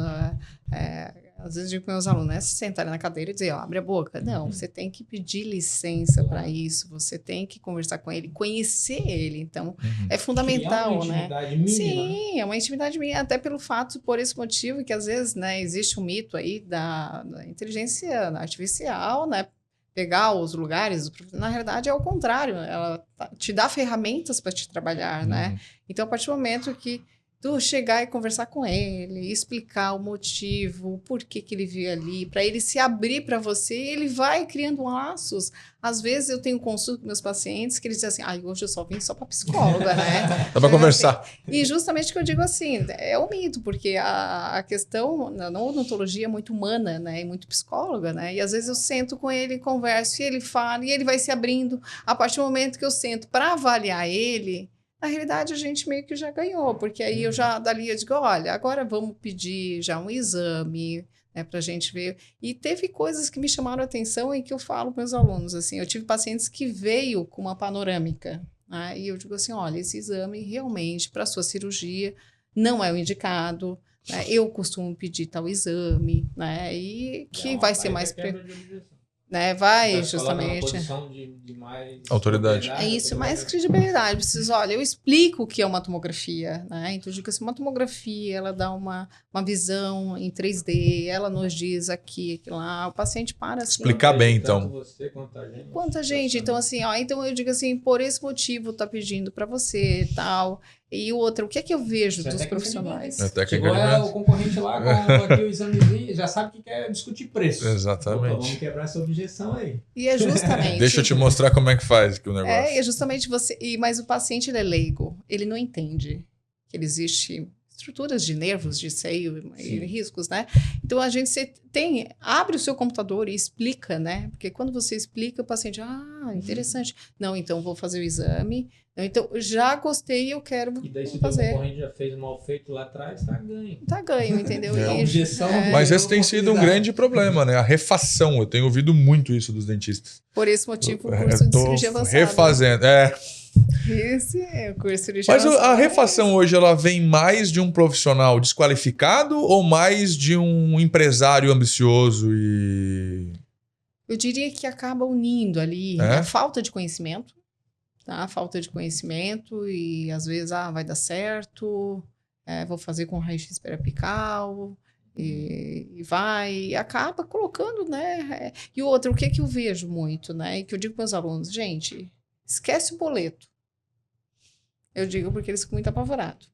às vezes eu digo para meus alunos, né? Se sentarem na cadeira e dizer, ó, abre a boca. Não, você tem que pedir licença para isso, você tem que conversar com ele, conhecer ele. Então, é fundamental, né? É uma intimidade mínima. Sim, é uma intimidade mínima, até pelo fato, por esse motivo, que às vezes, né, existe um mito aí da inteligência artificial, né? Pegar os lugares, na realidade é o contrário, ela te dá ferramentas para te trabalhar, né? Então, a partir do momento que tu chegar e conversar com ele, explicar o motivo, o porquê que ele veio ali, para ele se abrir para você, ele vai criando laços. Às vezes eu tenho consulta com meus pacientes que eles dizem assim, hoje eu só vim só para psicóloga, né? Dá para conversar. Assim, e justamente o que eu digo assim, é um mito, porque a questão na odontologia é muito humana, né? E muito psicóloga, né? E às vezes eu sento com ele, converso, e ele fala, e ele vai se abrindo. A partir do momento que eu sento para avaliar ele, na realidade, a gente meio que já ganhou, porque aí eu já, dali, eu digo, olha, agora vamos pedir já um exame, né, para a gente ver. E teve coisas que me chamaram a atenção e que eu falo para meus alunos, assim, eu tive pacientes que veio com uma panorâmica, né, e eu digo assim, olha, esse exame realmente, para a sua cirurgia, não é o indicado, né, eu costumo pedir tal exame, né, e que vai ser mais... Né, vai justamente de mais autoridade. É isso, mais credibilidade. Preciso, olha, eu explico o que é uma tomografia, né? Então, eu digo assim, uma tomografia, ela dá uma visão em 3D, ela nos diz aqui lá, o paciente para assim. Explicar bem, então. Você, quanta gente. Então, assim, então eu digo assim, por esse motivo tá pedindo para você e tal. E o outro, o que é que eu vejo dos profissionais? Chegou o concorrente lá com aqui o examezinho, já sabe que quer discutir preço. Exatamente. Opa, vamos quebrar essa objeção aí. E é justamente... Deixa eu te mostrar como é que faz aqui o negócio. É justamente você... Mas o paciente, ele é leigo, ele não entende. que existe estruturas de nervos, de seio e riscos, né? Então, a gente abre o seu computador e explica, né? Porque quando você explica, o paciente, interessante. Não, então vou fazer o exame. Não, então, já gostei, eu quero fazer. E daí, se o concorrente já fez mal feito lá atrás, tá ganho. Tá ganho, entendeu? Objeção, Mas esse tem sido um grande problema, né? A refação. Eu tenho ouvido muito isso dos dentistas. Por esse motivo, o curso de cirurgia avançada. Refazendo, Esse é o curso de cirurgia Mas avançada. a refação hoje, ela vem mais de um profissional desqualificado ou mais de um empresário ambicioso e... Eu diria que acaba unindo ali a falta de conhecimento, tá? Falta de conhecimento e às vezes, vai dar certo, vou fazer com raio-x periapical e vai, acaba colocando, né? E outra, o que eu vejo muito, né? E que eu digo para os alunos, gente, esquece o boleto. Eu digo porque eles ficam muito apavorados.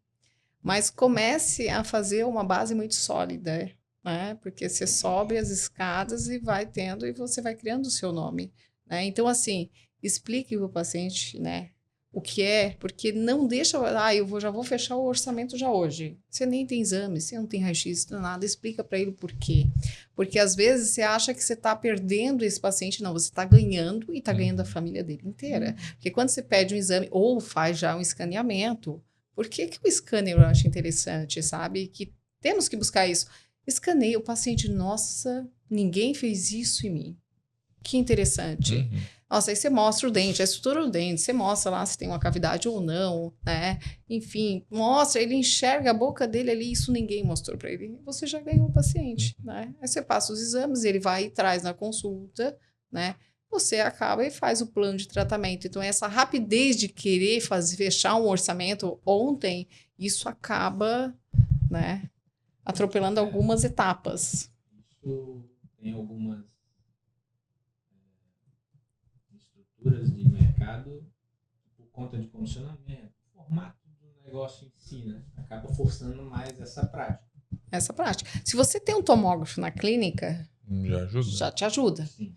Mas comece a fazer uma base muito sólida, né? Porque você sobe as escadas e vai tendo, e você vai criando o seu nome, né? Então, assim, explique para o paciente, né, o que é, porque não deixa, já vou fechar o orçamento já hoje. Você nem tem exame, você não tem raio-x, nada, explica para ele por quê. Porque às vezes você acha que você está perdendo esse paciente, não, você está ganhando e está ganhando a família dele inteira. Porque quando você pede um exame ou faz já um escaneamento, por que o scanner eu acho interessante, sabe? Que temos que buscar isso. Escaneia o paciente, nossa, ninguém fez isso em mim. Que interessante. Nossa, aí você mostra o dente, a estrutura do dente, você mostra lá se tem uma cavidade ou não, né? Enfim, mostra, ele enxerga a boca dele ali, isso ninguém mostrou para ele. Você já ganhou o paciente, né? Aí você passa os exames, ele vai e traz na consulta, né? Você acaba e faz o plano de tratamento. Então, essa rapidez de querer fechar um orçamento ontem, isso acaba, né, atropelando algumas etapas. Isso tem algumas estruturas de mercado por conta de comissionamento, formato do negócio em si, né? Acaba forçando mais essa prática. Se você tem um tomógrafo na clínica, já te ajuda. Sim.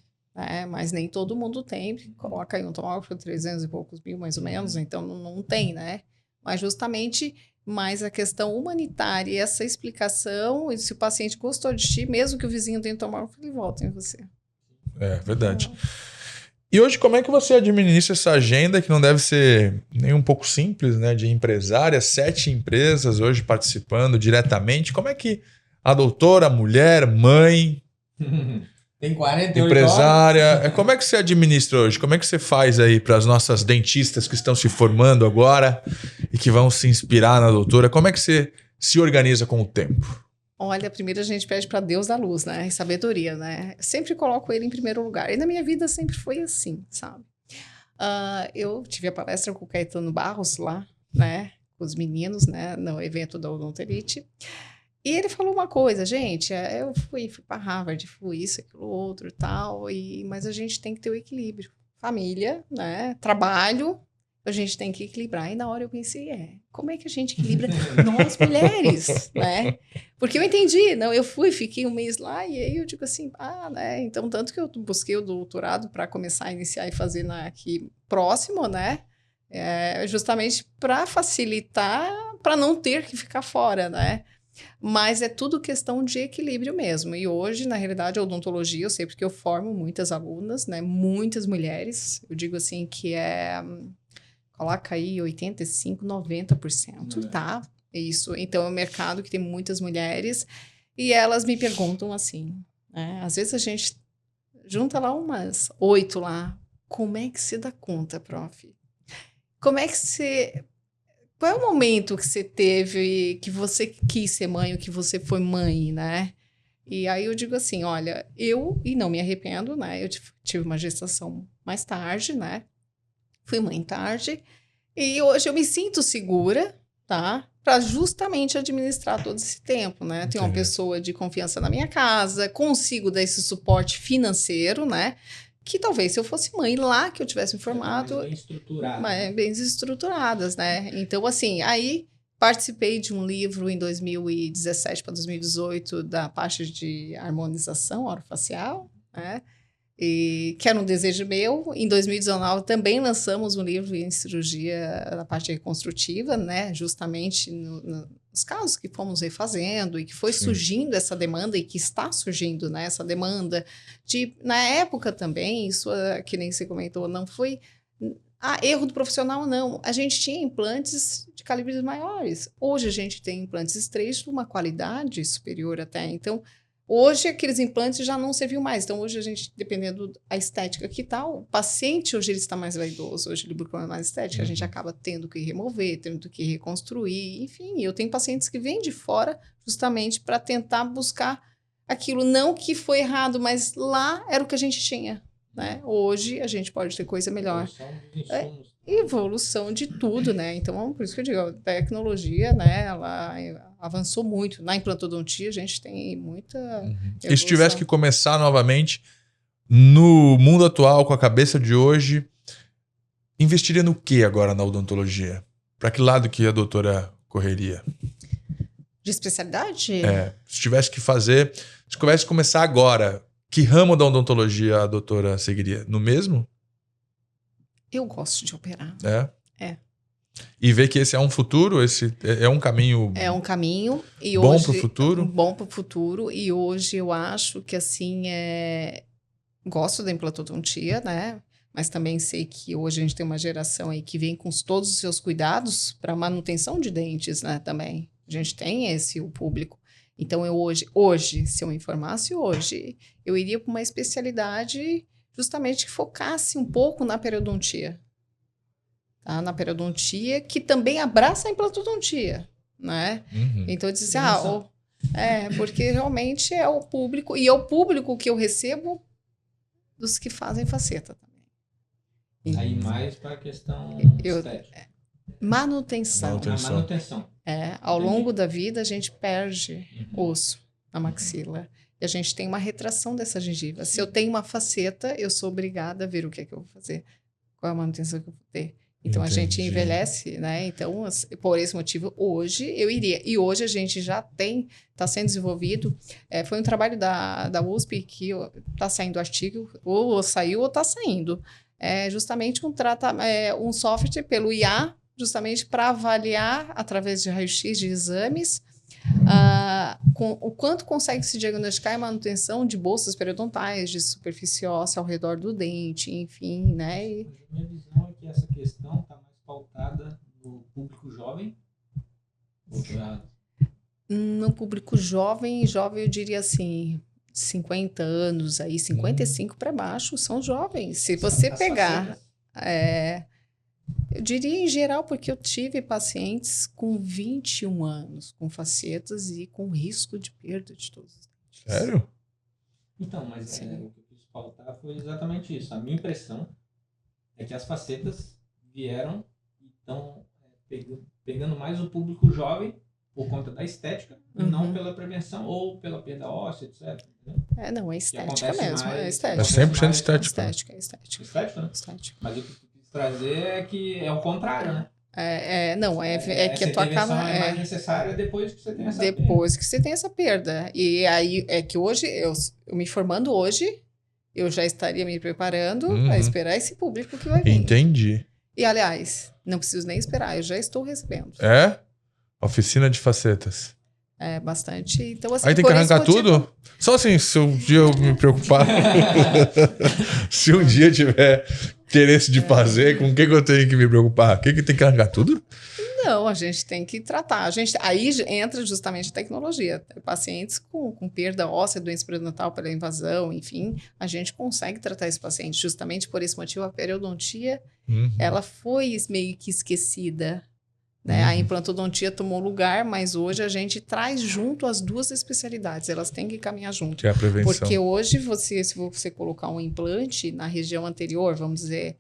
Mas nem todo mundo tem. Coloca aí um tomógrafo de 300 e poucos mil, mais ou menos, então não tem, né? Mas justamente mais a questão humanitária e essa explicação, e se o paciente gostou de ti, mesmo que o vizinho tenha tomógrafo, ele volta em você. É verdade. E hoje, como é que você administra essa agenda, que não deve ser nem um pouco simples, né? De empresária, 7 empresas hoje participando diretamente. Como é que a doutora, mulher, mãe, tem 48 empresária, horas. como é que você administra hoje? Como é que você faz aí para as nossas dentistas que estão se formando agora e que vão se inspirar na doutora? Como é que você se organiza com o tempo? Olha, primeiro a gente pede para Deus da luz, né? E sabedoria, né? Sempre coloco ele em primeiro lugar. E na minha vida sempre foi assim, sabe? Eu tive a palestra com o Caetano Barros lá, né? Com os meninos, né? No evento da Odonterite. E ele falou uma coisa, gente, eu fui para Harvard, fui isso, aquilo, outro e tal, mas a gente tem que ter o equilíbrio. Família, né? Trabalho, a gente tem que equilibrar. E na hora eu pensei, como é que a gente equilibra nós mulheres, né? Porque eu entendi, não, eu fiquei um mês lá e aí eu digo assim, né? Então, tanto que eu busquei o doutorado para começar a iniciar e fazer aqui próximo, né? Justamente para facilitar, para não ter que ficar fora, né? Mas é tudo questão de equilíbrio mesmo. E hoje, na realidade, a odontologia, eu sei porque eu formo muitas alunas, né? Muitas mulheres. Eu digo assim que coloca aí 85%, 90%, tá? Isso. Então, é um mercado que tem muitas mulheres e elas me perguntam assim, né? Às vezes a gente junta lá umas 8 lá. Como é que você dá conta, prof? Como é que você... Qual é o momento que você teve, que você quis ser mãe ou que você foi mãe, né? E aí eu digo assim, olha, e não me arrependo, né? Eu tive uma gestação mais tarde, né? Fui mãe tarde. E hoje eu me sinto segura, tá? Para justamente administrar todo esse tempo, né? Tenho uma pessoa de confiança na minha casa, consigo dar esse suporte financeiro, né? Que talvez se eu fosse mãe lá, que eu tivesse informado... Bem estruturadas. Bem estruturadas, né? Então, assim, aí participei de um livro em 2017 para 2018 da parte de harmonização orofacial, né? E que era um desejo meu. Em 2019 também lançamos um livro em cirurgia na parte reconstrutiva, né? Justamente nos casos que fomos refazendo e que foi surgindo essa demanda e que está surgindo, né? Essa demanda na época também, isso que nem você comentou, não foi erro do profissional, não. A gente tinha implantes de calibres maiores. Hoje a gente tem implantes estreitos de uma qualidade superior até. Então, hoje, aqueles implantes já não serviam mais. Então, hoje, a gente, dependendo da estética que tá, o paciente hoje ele está mais vaidoso, hoje ele procura mais estética, a gente acaba tendo que remover, tendo que reconstruir, enfim. Eu tenho pacientes que vêm de fora justamente para tentar buscar aquilo, não que foi errado, mas lá era o que a gente tinha, né? Hoje, a gente pode ter coisa melhor. Evolução de tudo, né? Então, por isso que eu digo, a tecnologia, né, ela avançou muito. Na implantodontia, a gente tem muita evolução. E se tivesse que começar novamente, no mundo atual, com a cabeça de hoje, investiria no que agora na odontologia? Para que lado que a doutora correria? De especialidade? Se tivesse que fazer, se tivesse que começar agora, que ramo da odontologia a doutora seguiria? No mesmo? Eu gosto de operar. É. E ver que esse é um futuro, esse é um caminho. É um caminho. E bom hoje, para o futuro? Bom para o futuro. E hoje eu acho que assim gosto da implantodontia, né? Mas também sei que hoje a gente tem uma geração aí que vem com todos os seus cuidados para manutenção de dentes, né? Também. A gente tem o público. Então, eu hoje, se eu me informasse hoje, eu iria para uma especialidade justamente que focasse um pouco na periodontia. Tá? Na periodontia, que também abraça a implantodontia, né? Então, eu disse, porque realmente é o público, e é o público que eu recebo dos que fazem faceta também. Aí mais para a questão estética. Manutenção. Ao longo da vida, a gente perde osso na maxila. E a gente tem uma retração dessa gengiva. Se eu tenho uma faceta, eu sou obrigada a ver o que é que eu vou fazer. Qual é a manutenção que eu vou ter. Então, a gente envelhece, né? Então, por esse motivo, hoje eu iria. E hoje a gente já está sendo desenvolvido. Foi um trabalho da USP que está saindo o artigo, ou saiu ou está saindo. É justamente um software pelo IA, justamente para avaliar, através de raio-x de exames, o quanto consegue se diagnosticar a manutenção de bolsas periodontais, de superfície óssea ao redor do dente, enfim, né? Minha visão é que essa questão está mais pautada no público jovem. No público jovem eu diria assim, 50 anos, aí 55 para baixo, são jovens. Se você pegar... Eu diria em geral, porque eu tive pacientes com 21 anos, com facetas e com risco de perda de todos os dentes. Sério? Então, mas o que eu quis pautar foi exatamente isso. A minha impressão é que as facetas vieram e estão pegando mais o público jovem por conta da estética e não pela prevenção ou pela perda óssea, etc. Não, é estética mesmo, é estética. É 100% estética. É estética. Estética, né? Estética. Mas o que eu quis trazer é que é o contrário, né? Que a tua intervenção é mais necessária depois que você tem essa perda. Depois que você tem essa perda. E aí é que hoje, eu me formando hoje, eu já estaria me preparando para esperar esse público que vai vir. Entendi. E, aliás, não preciso nem esperar, eu já estou recebendo. Oficina de facetas. É, bastante. Então, assim, aí tem que arrancar tudo? Só assim, se um dia eu me preocupar, se um dia tiver interesse de fazer, com o que eu tenho que me preocupar? O que tem que arrancar tudo? Não, a gente tem que tratar. Aí entra justamente a tecnologia. Pacientes com perda óssea, doença periodontal pela invasão, enfim, a gente consegue tratar esse paciente. Justamente por esse motivo, a periodontia, ela foi meio que esquecida. Né? A implantodontia tomou lugar, mas hoje a gente traz junto as duas especialidades. Elas têm que caminhar junto. Que é a prevenção. Porque hoje, se você colocar um implante na região anterior, vamos dizer,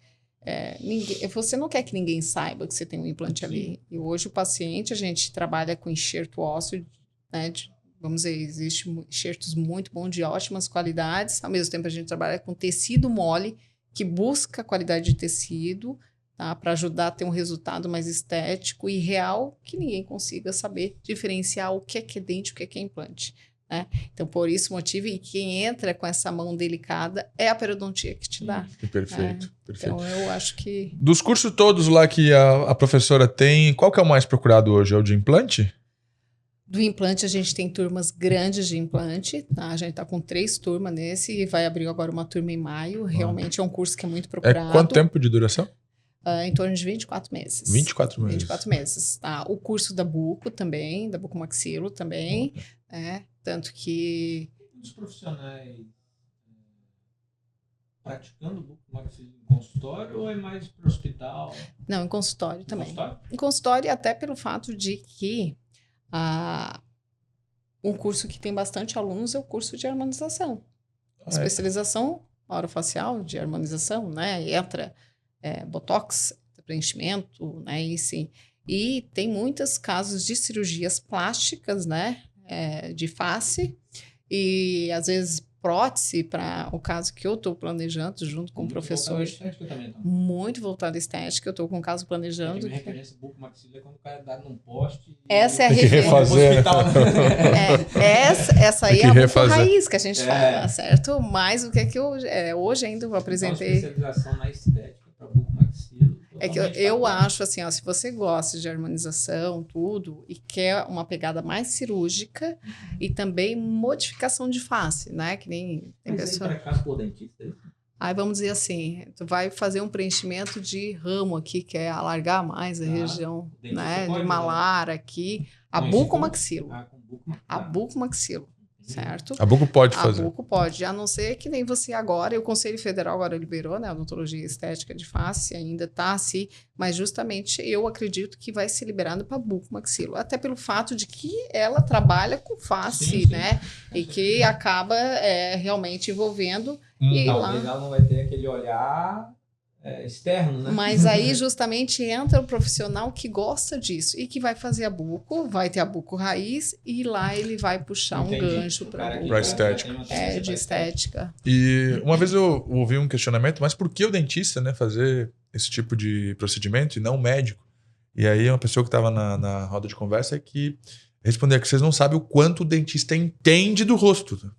você não quer que ninguém saiba que você tem um implante ali. E hoje o paciente, a gente trabalha com enxerto ósseo, né? Vamos dizer, existem enxertos muito bons, de ótimas qualidades. Ao mesmo tempo, a gente trabalha com tecido mole, que busca qualidade de tecido, tá? Para ajudar a ter um resultado mais estético e real, que ninguém consiga saber diferenciar o que é dente e o que é implante. né? Então, por esse motivo, e quem entra com essa mão delicada é a periodontia que te dá. Perfeito, perfeito. Então, eu acho que... Dos cursos todos lá que a professora tem, qual que é o mais procurado hoje? É o de implante? Do implante, a gente tem turmas grandes de implante, tá? A gente está com 3 turmas nesse e vai abrir agora uma turma em maio. Realmente é um curso que é muito procurado. É quanto tempo de duração? Em torno de 24 meses. 24 meses. 24 meses, tá? O curso da Buco também, da Buco Maxilo também, né? Tanto que... Os profissionais praticando bucomaxilo em consultório ou é mais para o hospital? Não, em consultório também. Consultório? Em consultório, até pelo fato de que um curso que tem bastante alunos é o curso de harmonização. Especialização orofacial de harmonização, né? Entra botox, preenchimento, né? E sim. E tem muitos casos de cirurgias plásticas, né? De face e às vezes prótese, para o caso que eu estou planejando junto com o professor. Muito voltado à estética, eu estou com o caso planejando. Minha referência bucomaxilo é quando o cara dá num poste. Essa é a referência. Refazer. Essa aí é a buco raiz que a gente fala, certo? Mas o que é que eu hoje ainda eu apresentei. Então, especialização na estética para bucomaxilo. É que eu acho assim, ó, se você gosta de harmonização, tudo, e quer uma pegada mais cirúrgica e também modificação de face, né? Que nem tem pessoa... Aí pra cá, pô, dentista, Aí vamos dizer assim, tu vai fazer um preenchimento de ramo aqui, que é alargar mais a região, né? De malar aqui, a bucomaxilo. A bucomaxilo. Certo? A Buco pode fazer. A Buco pode, a não ser que nem você agora, e o Conselho Federal agora liberou, né, a odontologia estética de face, ainda está assim, mas justamente eu acredito que vai ser liberado para Buco maxilo, até pelo fato de que ela trabalha com face, sim. Né, e que acaba realmente envolvendo. E talvez ela não vai ter aquele olhar externo, né? Mas aí justamente entra o profissional que gosta disso e que vai fazer a buco, vai ter a buco raiz e lá ele vai puxar um gancho para estética. De estética. E uma vez eu ouvi um questionamento, mas por que o dentista, né, fazer esse tipo de procedimento e não o médico? E aí uma pessoa que estava na roda de conversa que respondeu que vocês não sabem o quanto o dentista entende do rosto.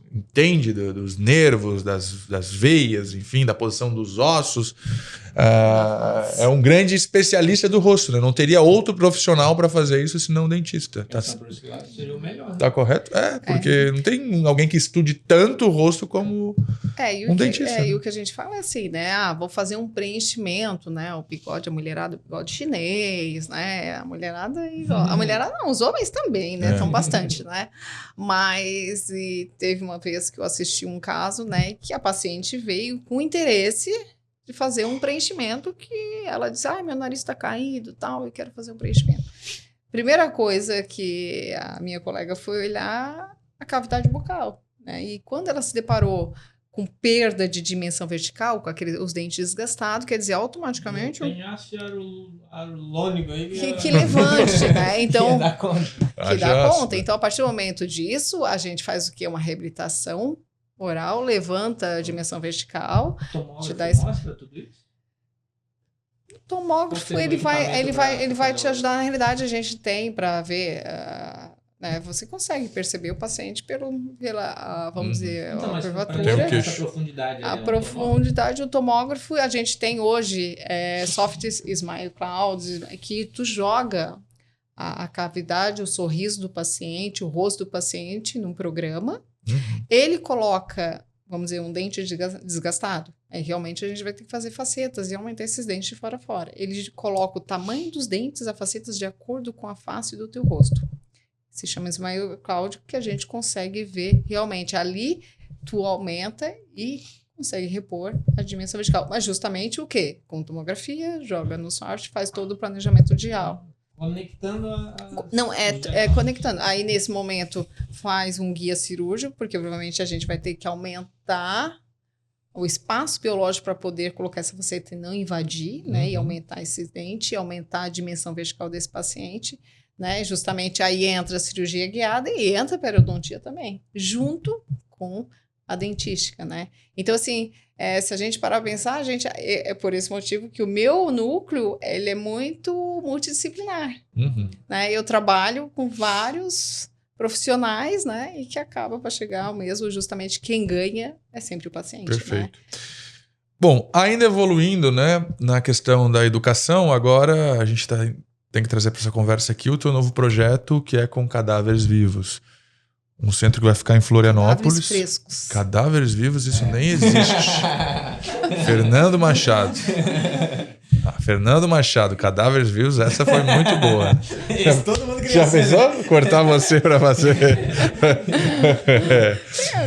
Entende dos nervos, das veias, enfim, da posição dos ossos. É um grande especialista do rosto, né? Não teria outro profissional para fazer isso senão o dentista. Por esse lado seria o melhor. Tá correto? Porque não tem alguém que estude tanto o rosto como um dentista. E o que a gente fala é assim, né? Vou fazer um preenchimento, né? O bigode, a mulherada, o bigode chinês, né? A mulherada a mulherada não, os homens também, né? São bastante, né? Mas teve uma vez que eu assisti um caso, né? Que a paciente veio com interesse de fazer um preenchimento que ela disse, meu nariz está caído, tal, eu quero fazer um preenchimento. Primeira coisa que a minha colega foi olhar a cavidade bucal, né? E quando ela se deparou com perda de dimensão vertical, com os dentes desgastados, quer dizer, automaticamente... Tem ácido hialurônico aí... Que levante, né? Então, que dá conta. Que dá conta. Então, a partir do momento disso, a gente faz o quê? Uma reabilitação oral, levanta a dimensão vertical. Tomógrafo mostra tudo isso? O tomógrafo, ele vai te ajudar. Na realidade, a gente tem para ver... né, você consegue perceber o paciente pela vamos dizer, então, a curvatura. A profundidade do tomógrafo, a gente tem hoje soft smile clouds, que tu joga a cavidade, o sorriso do paciente, o rosto do paciente num programa. Ele coloca, vamos dizer, um dente desgastado. Realmente a gente vai ter que fazer facetas e aumentar esses dentes de fora a fora. Ele coloca o tamanho dos dentes, as facetas, de acordo com a face do teu rosto. Se chama Smile Cloud, que a gente consegue ver realmente. Ali, tu aumenta e consegue repor a dimensão vertical. Mas justamente o quê? Com tomografia, joga no soft, faz todo o planejamento dial. Conectando Não, conectando. Aí, nesse momento, faz um guia cirúrgico, porque provavelmente a gente vai ter que aumentar o espaço biológico para poder colocar essa faceta e não invadir, né? E aumentar esses dentes, e aumentar a dimensão vertical desse paciente, né? Justamente aí entra a cirurgia guiada e entra a periodontia também, junto com a dentística, né? Então, assim, se a gente parar para pensar, é por esse motivo que o meu núcleo, ele é muito multidisciplinar, né? Eu trabalho com vários profissionais, né? E que acaba para chegar ao mesmo, justamente quem ganha é sempre o paciente. Perfeito. Né? Bom, ainda evoluindo, né, na questão da educação, agora a gente tem que trazer para essa conversa aqui o teu novo projeto, que é com cadáveres vivos. Um centro que vai ficar em Florianópolis. Cadáveres frescos. Cadáveres vivos, isso nem existe. Fernando Machado. Fernando Machado, cadáveres vivos, essa foi muito boa. Isso, todo mundo queria Já pensou? Cortar você para fazer.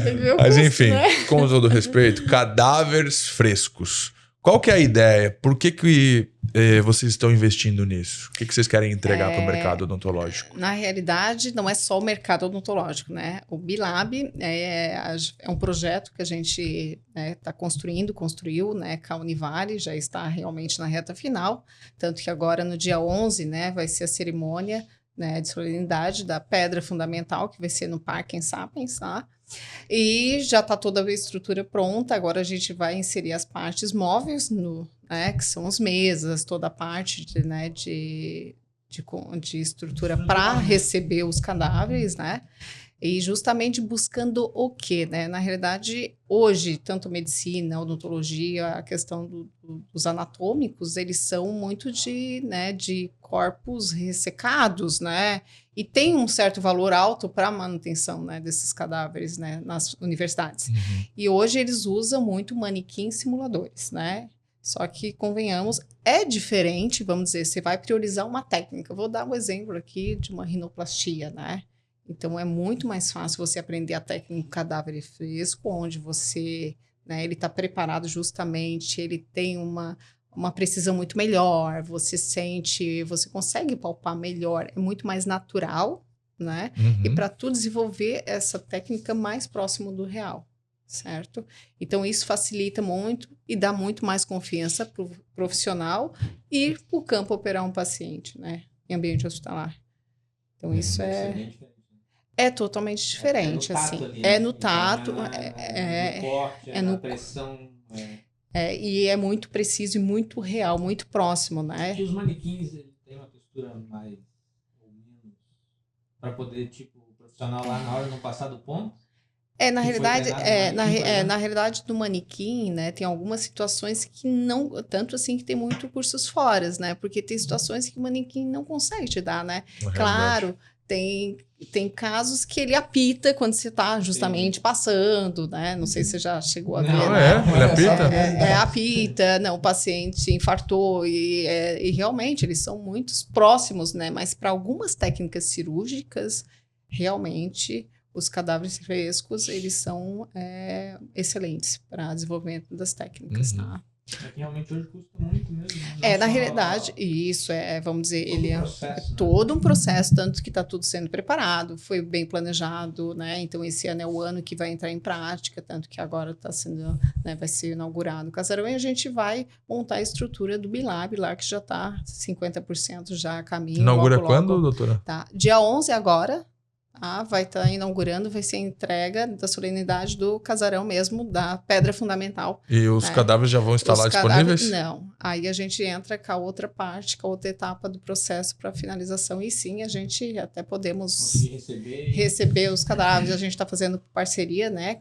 Tem que ver o Mas custo, enfim, né? com todo respeito, cadáveres frescos. Qual que é a ideia? Por que vocês estão investindo nisso? O que vocês querem entregar para o mercado odontológico? Na realidade, não é só o mercado odontológico, né? O Bilab é um projeto que a gente está construiu, né? Com a Univale, já está realmente na reta final. Tanto que agora, no dia 11, né, vai ser a cerimônia, né, de solenidade da pedra fundamental, que vai ser no Parque Sapiens, tá? E já está toda a estrutura pronta, agora a gente vai inserir as partes móveis, né, que são as mesas, toda a parte de estrutura para receber os cadáveres, né? E justamente buscando o quê, né? Na realidade, hoje, tanto medicina, odontologia, a questão dos anatômicos, eles são muito de corpos ressecados, né? E tem um certo valor alto para a manutenção, né, desses cadáveres, né, nas universidades. Uhum. E hoje eles usam muito manequim simuladores, né? Só que, convenhamos, é diferente, vamos dizer, você vai priorizar uma técnica. Vou dar um exemplo aqui de uma rinoplastia, né? Então, é muito mais fácil você aprender a técnica cadáver fresco, onde você, né, ele está preparado justamente, ele tem uma precisão muito melhor, você consegue palpar melhor, é muito mais natural, né? Uhum. E para tu desenvolver essa técnica mais próximo do real, certo? Então, isso facilita muito e dá muito mais confiança para o profissional ir para o campo operar um paciente, né? Em ambiente hospitalar. Então, isso é totalmente diferente, assim. É no tato, no corte, na pressão. E é muito preciso e muito real, muito próximo, né? E os manequins, eles têm uma textura mais ou menos para poder, tipo, o profissional lá na hora não passar do ponto? Na realidade, do manequim, né, tem algumas situações que não, tanto assim que tem muito cursos fora, né? Porque tem situações que o manequim não consegue te dar, né? Claro, tem casos que ele apita quando você está justamente passando, né? Não sei se você já chegou a ver. Ele apita? Apita, não, o paciente infartou e realmente eles são muito próximos, né? Mas para algumas técnicas cirúrgicas, realmente os cadáveres frescos, eles são excelentes para desenvolvimento das técnicas, tá? É que realmente hoje custa muito mesmo. Na realidade, isso vamos dizer, ele é todo um processo, tanto que está tudo sendo preparado, foi bem planejado, né? Então, esse ano é o ano que vai entrar em prática, tanto que agora está sendo, né, vai ser inaugurado o casarão, e a gente vai montar a estrutura do Bilab lá, que já está 50% já a caminho. Inaugura quando, doutora? Tá. Dia 11 agora. Vai estar inaugurando, vai ser a entrega da solenidade do casarão mesmo, da pedra fundamental. E os cadáveres já vão estar lá disponíveis? Não. Aí a gente entra com a outra parte, com a outra etapa do processo para finalização. E sim, a gente até podemos receber os cadáveres. A gente está fazendo parceria, né,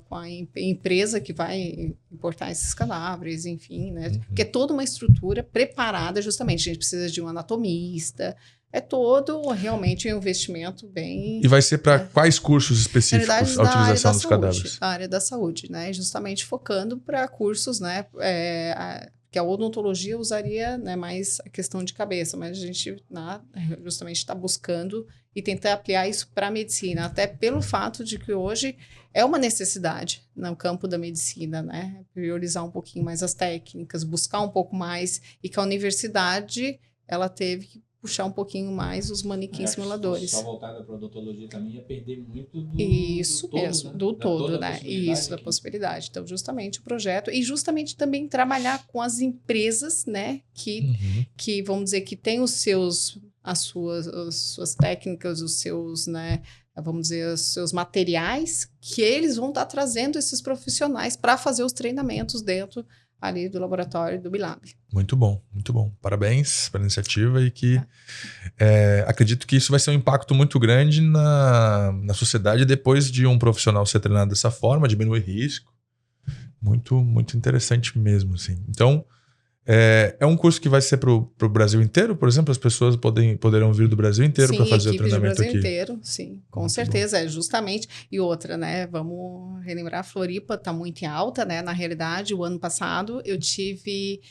com a empresa que vai importar esses cadáveres, enfim, né? Porque é toda uma estrutura preparada justamente. A gente precisa de um anatomista. É todo realmente um investimento bem... E vai ser para quais cursos específicos a utilização dos cadáveres? A área da saúde, né? Justamente focando para cursos, né? Que a odontologia usaria, né, mais a questão de cabeça, mas a gente justamente está buscando e tentar ampliar isso para a medicina, até pelo fato de que hoje é uma necessidade no campo da medicina, né? Priorizar um pouquinho mais as técnicas, buscar um pouco mais, e que a universidade, ela teve que puxar um pouquinho mais os manequins simuladores. Só voltada para a odontologia também ia perder muito do todo, né? Isso, da possibilidade. Então, justamente o projeto, e justamente também trabalhar com as empresas, né? Que vamos dizer, que tem as suas técnicas, os seus, né? Vamos dizer, os seus materiais, que eles vão estar trazendo esses profissionais para fazer os treinamentos dentro ali do laboratório do Bilab. Muito bom, muito bom. Parabéns pela iniciativa e que acredito que isso vai ser um impacto muito grande na sociedade depois de um profissional ser treinado dessa forma, diminuir risco. Muito, muito interessante mesmo, assim. Então, é um curso que vai ser para o Brasil inteiro, por exemplo? As pessoas poderão vir do Brasil inteiro para fazer o treinamento aqui? Sim, do Brasil inteiro, sim, com muito certeza, bom. Justamente. E outra, né, vamos relembrar, a Floripa está muito em alta, né? Na realidade, o ano passado eu tive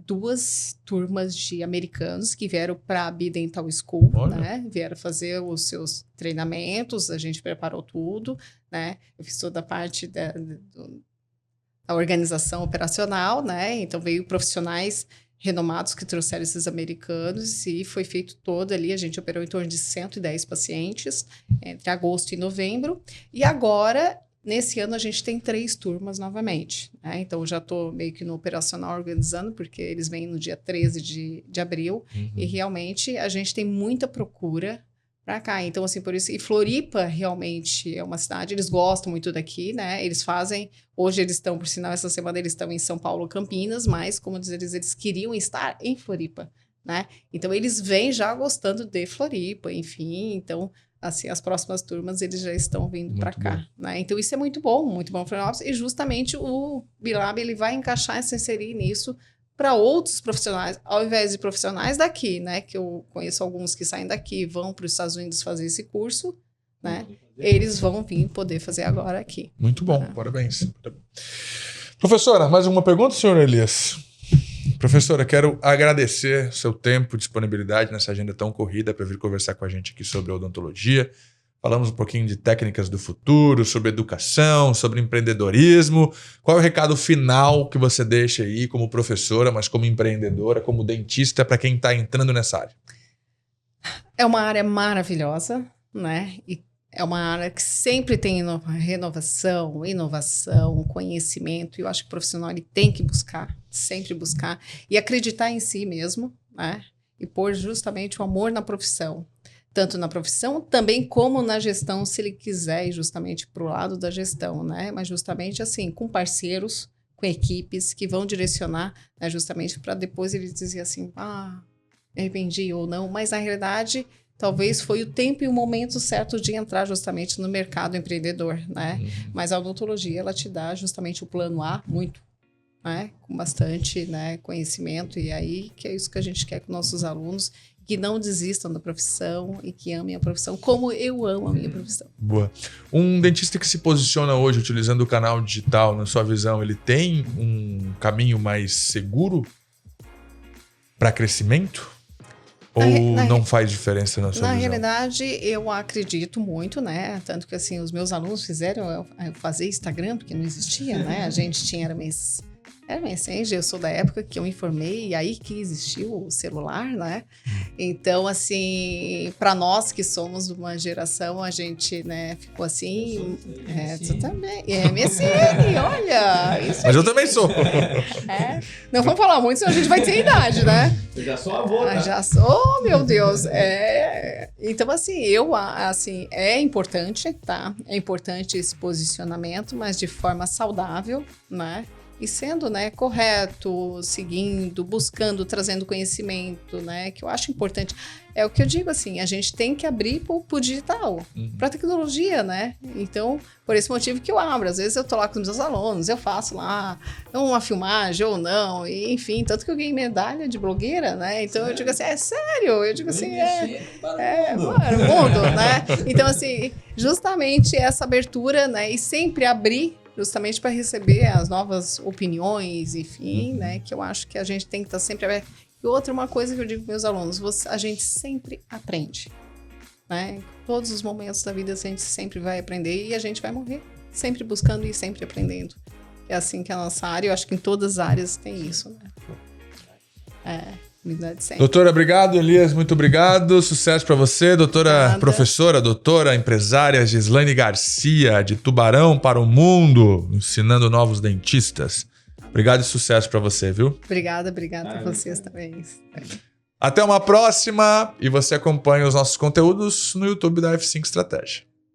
2 turmas de americanos que vieram para a Bidental School, né? Vieram fazer os seus treinamentos, a gente preparou tudo, né? Eu fiz toda a parte da organização operacional, né? Então veio profissionais renomados que trouxeram esses americanos e foi feito todo ali, a gente operou em torno de 110 pacientes entre agosto e novembro, e agora, nesse ano, a gente tem 3 turmas novamente, né? Então, eu já estou meio que no operacional organizando, porque eles vêm no dia 13 de abril, e realmente a gente tem muita procura para cá. Então, assim, por isso... E Floripa, realmente, é uma cidade... Eles gostam muito daqui, né? Eles fazem... Hoje eles estão, por sinal, essa semana eles estão em São Paulo, Campinas, mas, como dizer, eles queriam estar em Floripa, né? Então, eles vêm já gostando de Floripa, enfim. Então, assim, as próximas turmas, eles já estão vindo para cá, né? Então, isso é muito bom para Florianópolis. E, justamente, o Bilab, ele vai encaixar, se inserir nisso para outros profissionais, ao invés de profissionais daqui, né? Que eu conheço alguns que saem daqui, vão para os Estados Unidos fazer esse curso, né? Eles vão vir poder fazer agora aqui. Muito bom, parabéns. Professora, mais alguma pergunta, senhor Elias? Professora, quero agradecer seu tempo, disponibilidade nessa agenda tão corrida para vir conversar com a gente aqui sobre odontologia. Falamos um pouquinho de técnicas do futuro, sobre educação, sobre empreendedorismo. Qual é o recado final que você deixa aí como professora, mas como empreendedora, como dentista, para quem está entrando nessa área? É uma área maravilhosa, né? E é uma área que sempre tem renovação, inovação, conhecimento. E eu acho que o profissional ele tem que buscar, sempre buscar. E acreditar em si mesmo, né? E pôr justamente o amor na profissão. Tanto na profissão, também como na gestão, se ele quiser ir justamente para o lado da gestão, né? Mas justamente assim, com parceiros, com equipes que vão direcionar, né? Justamente para depois ele dizer assim, me arrependi ou não. Mas na realidade, talvez foi o tempo e o momento certo de entrar justamente no mercado empreendedor, né? Mas a odontologia, ela te dá justamente o plano A, muito, né? Com bastante, né, conhecimento, e aí que é isso que a gente quer com nossos alunos, que não desistam da profissão e que amem a profissão, como eu amo a minha profissão. Boa. Um dentista que se posiciona hoje utilizando o canal digital, na sua visão, ele tem um caminho mais seguro para crescimento? Ou não faz diferença na sua visão? Na realidade, eu acredito muito, né? Tanto que, assim, os meus alunos fizeram eu fazer Instagram, porque não existia, né? A gente tinha, era Messenger, eu sou da época que eu me formei, e aí que existiu o celular, né? Então, assim, para nós que somos de uma geração, a gente, né, ficou assim... tu também. MSN, olha! Isso mas eu também sou. Não vamos falar muito, senão a gente vai ter idade, né? Eu já sou avô, tá? Já sou, meu Deus. Então, assim, é importante, tá? É importante esse posicionamento, mas de forma saudável, né? E sendo, né, correto, seguindo, buscando, trazendo conhecimento, né, que eu acho importante. É o que eu digo, assim, a gente tem que abrir pro digital, pra tecnologia, né? Então, por esse motivo que eu abro. Às vezes eu tô lá com os meus alunos, eu faço lá uma filmagem ou não, e, enfim, tanto que eu ganhei medalha de blogueira, né? Então eu digo assim, é sério? Eu digo assim, para o mundo, né? Então, assim, justamente essa abertura, né, e sempre abrir justamente para receber as novas opiniões, enfim, né? Que eu acho que a gente tem que estar sempre aberto. E outra, uma coisa que eu digo para meus alunos, a gente sempre aprende, né? Em todos os momentos da vida a gente sempre vai aprender e a gente vai morrer sempre buscando e sempre aprendendo. É assim que a nossa área, eu acho que em todas as áreas tem isso, né? Doutora, obrigado. Elias, muito obrigado. Sucesso para você. Doutora, professora, doutora, empresária Gislaine Garcia, de Tubarão para o Mundo, ensinando novos dentistas. Obrigado e sucesso para você, viu? Obrigada a vocês também. Até uma próxima, e você acompanha os nossos conteúdos no YouTube da F5 Estratégia.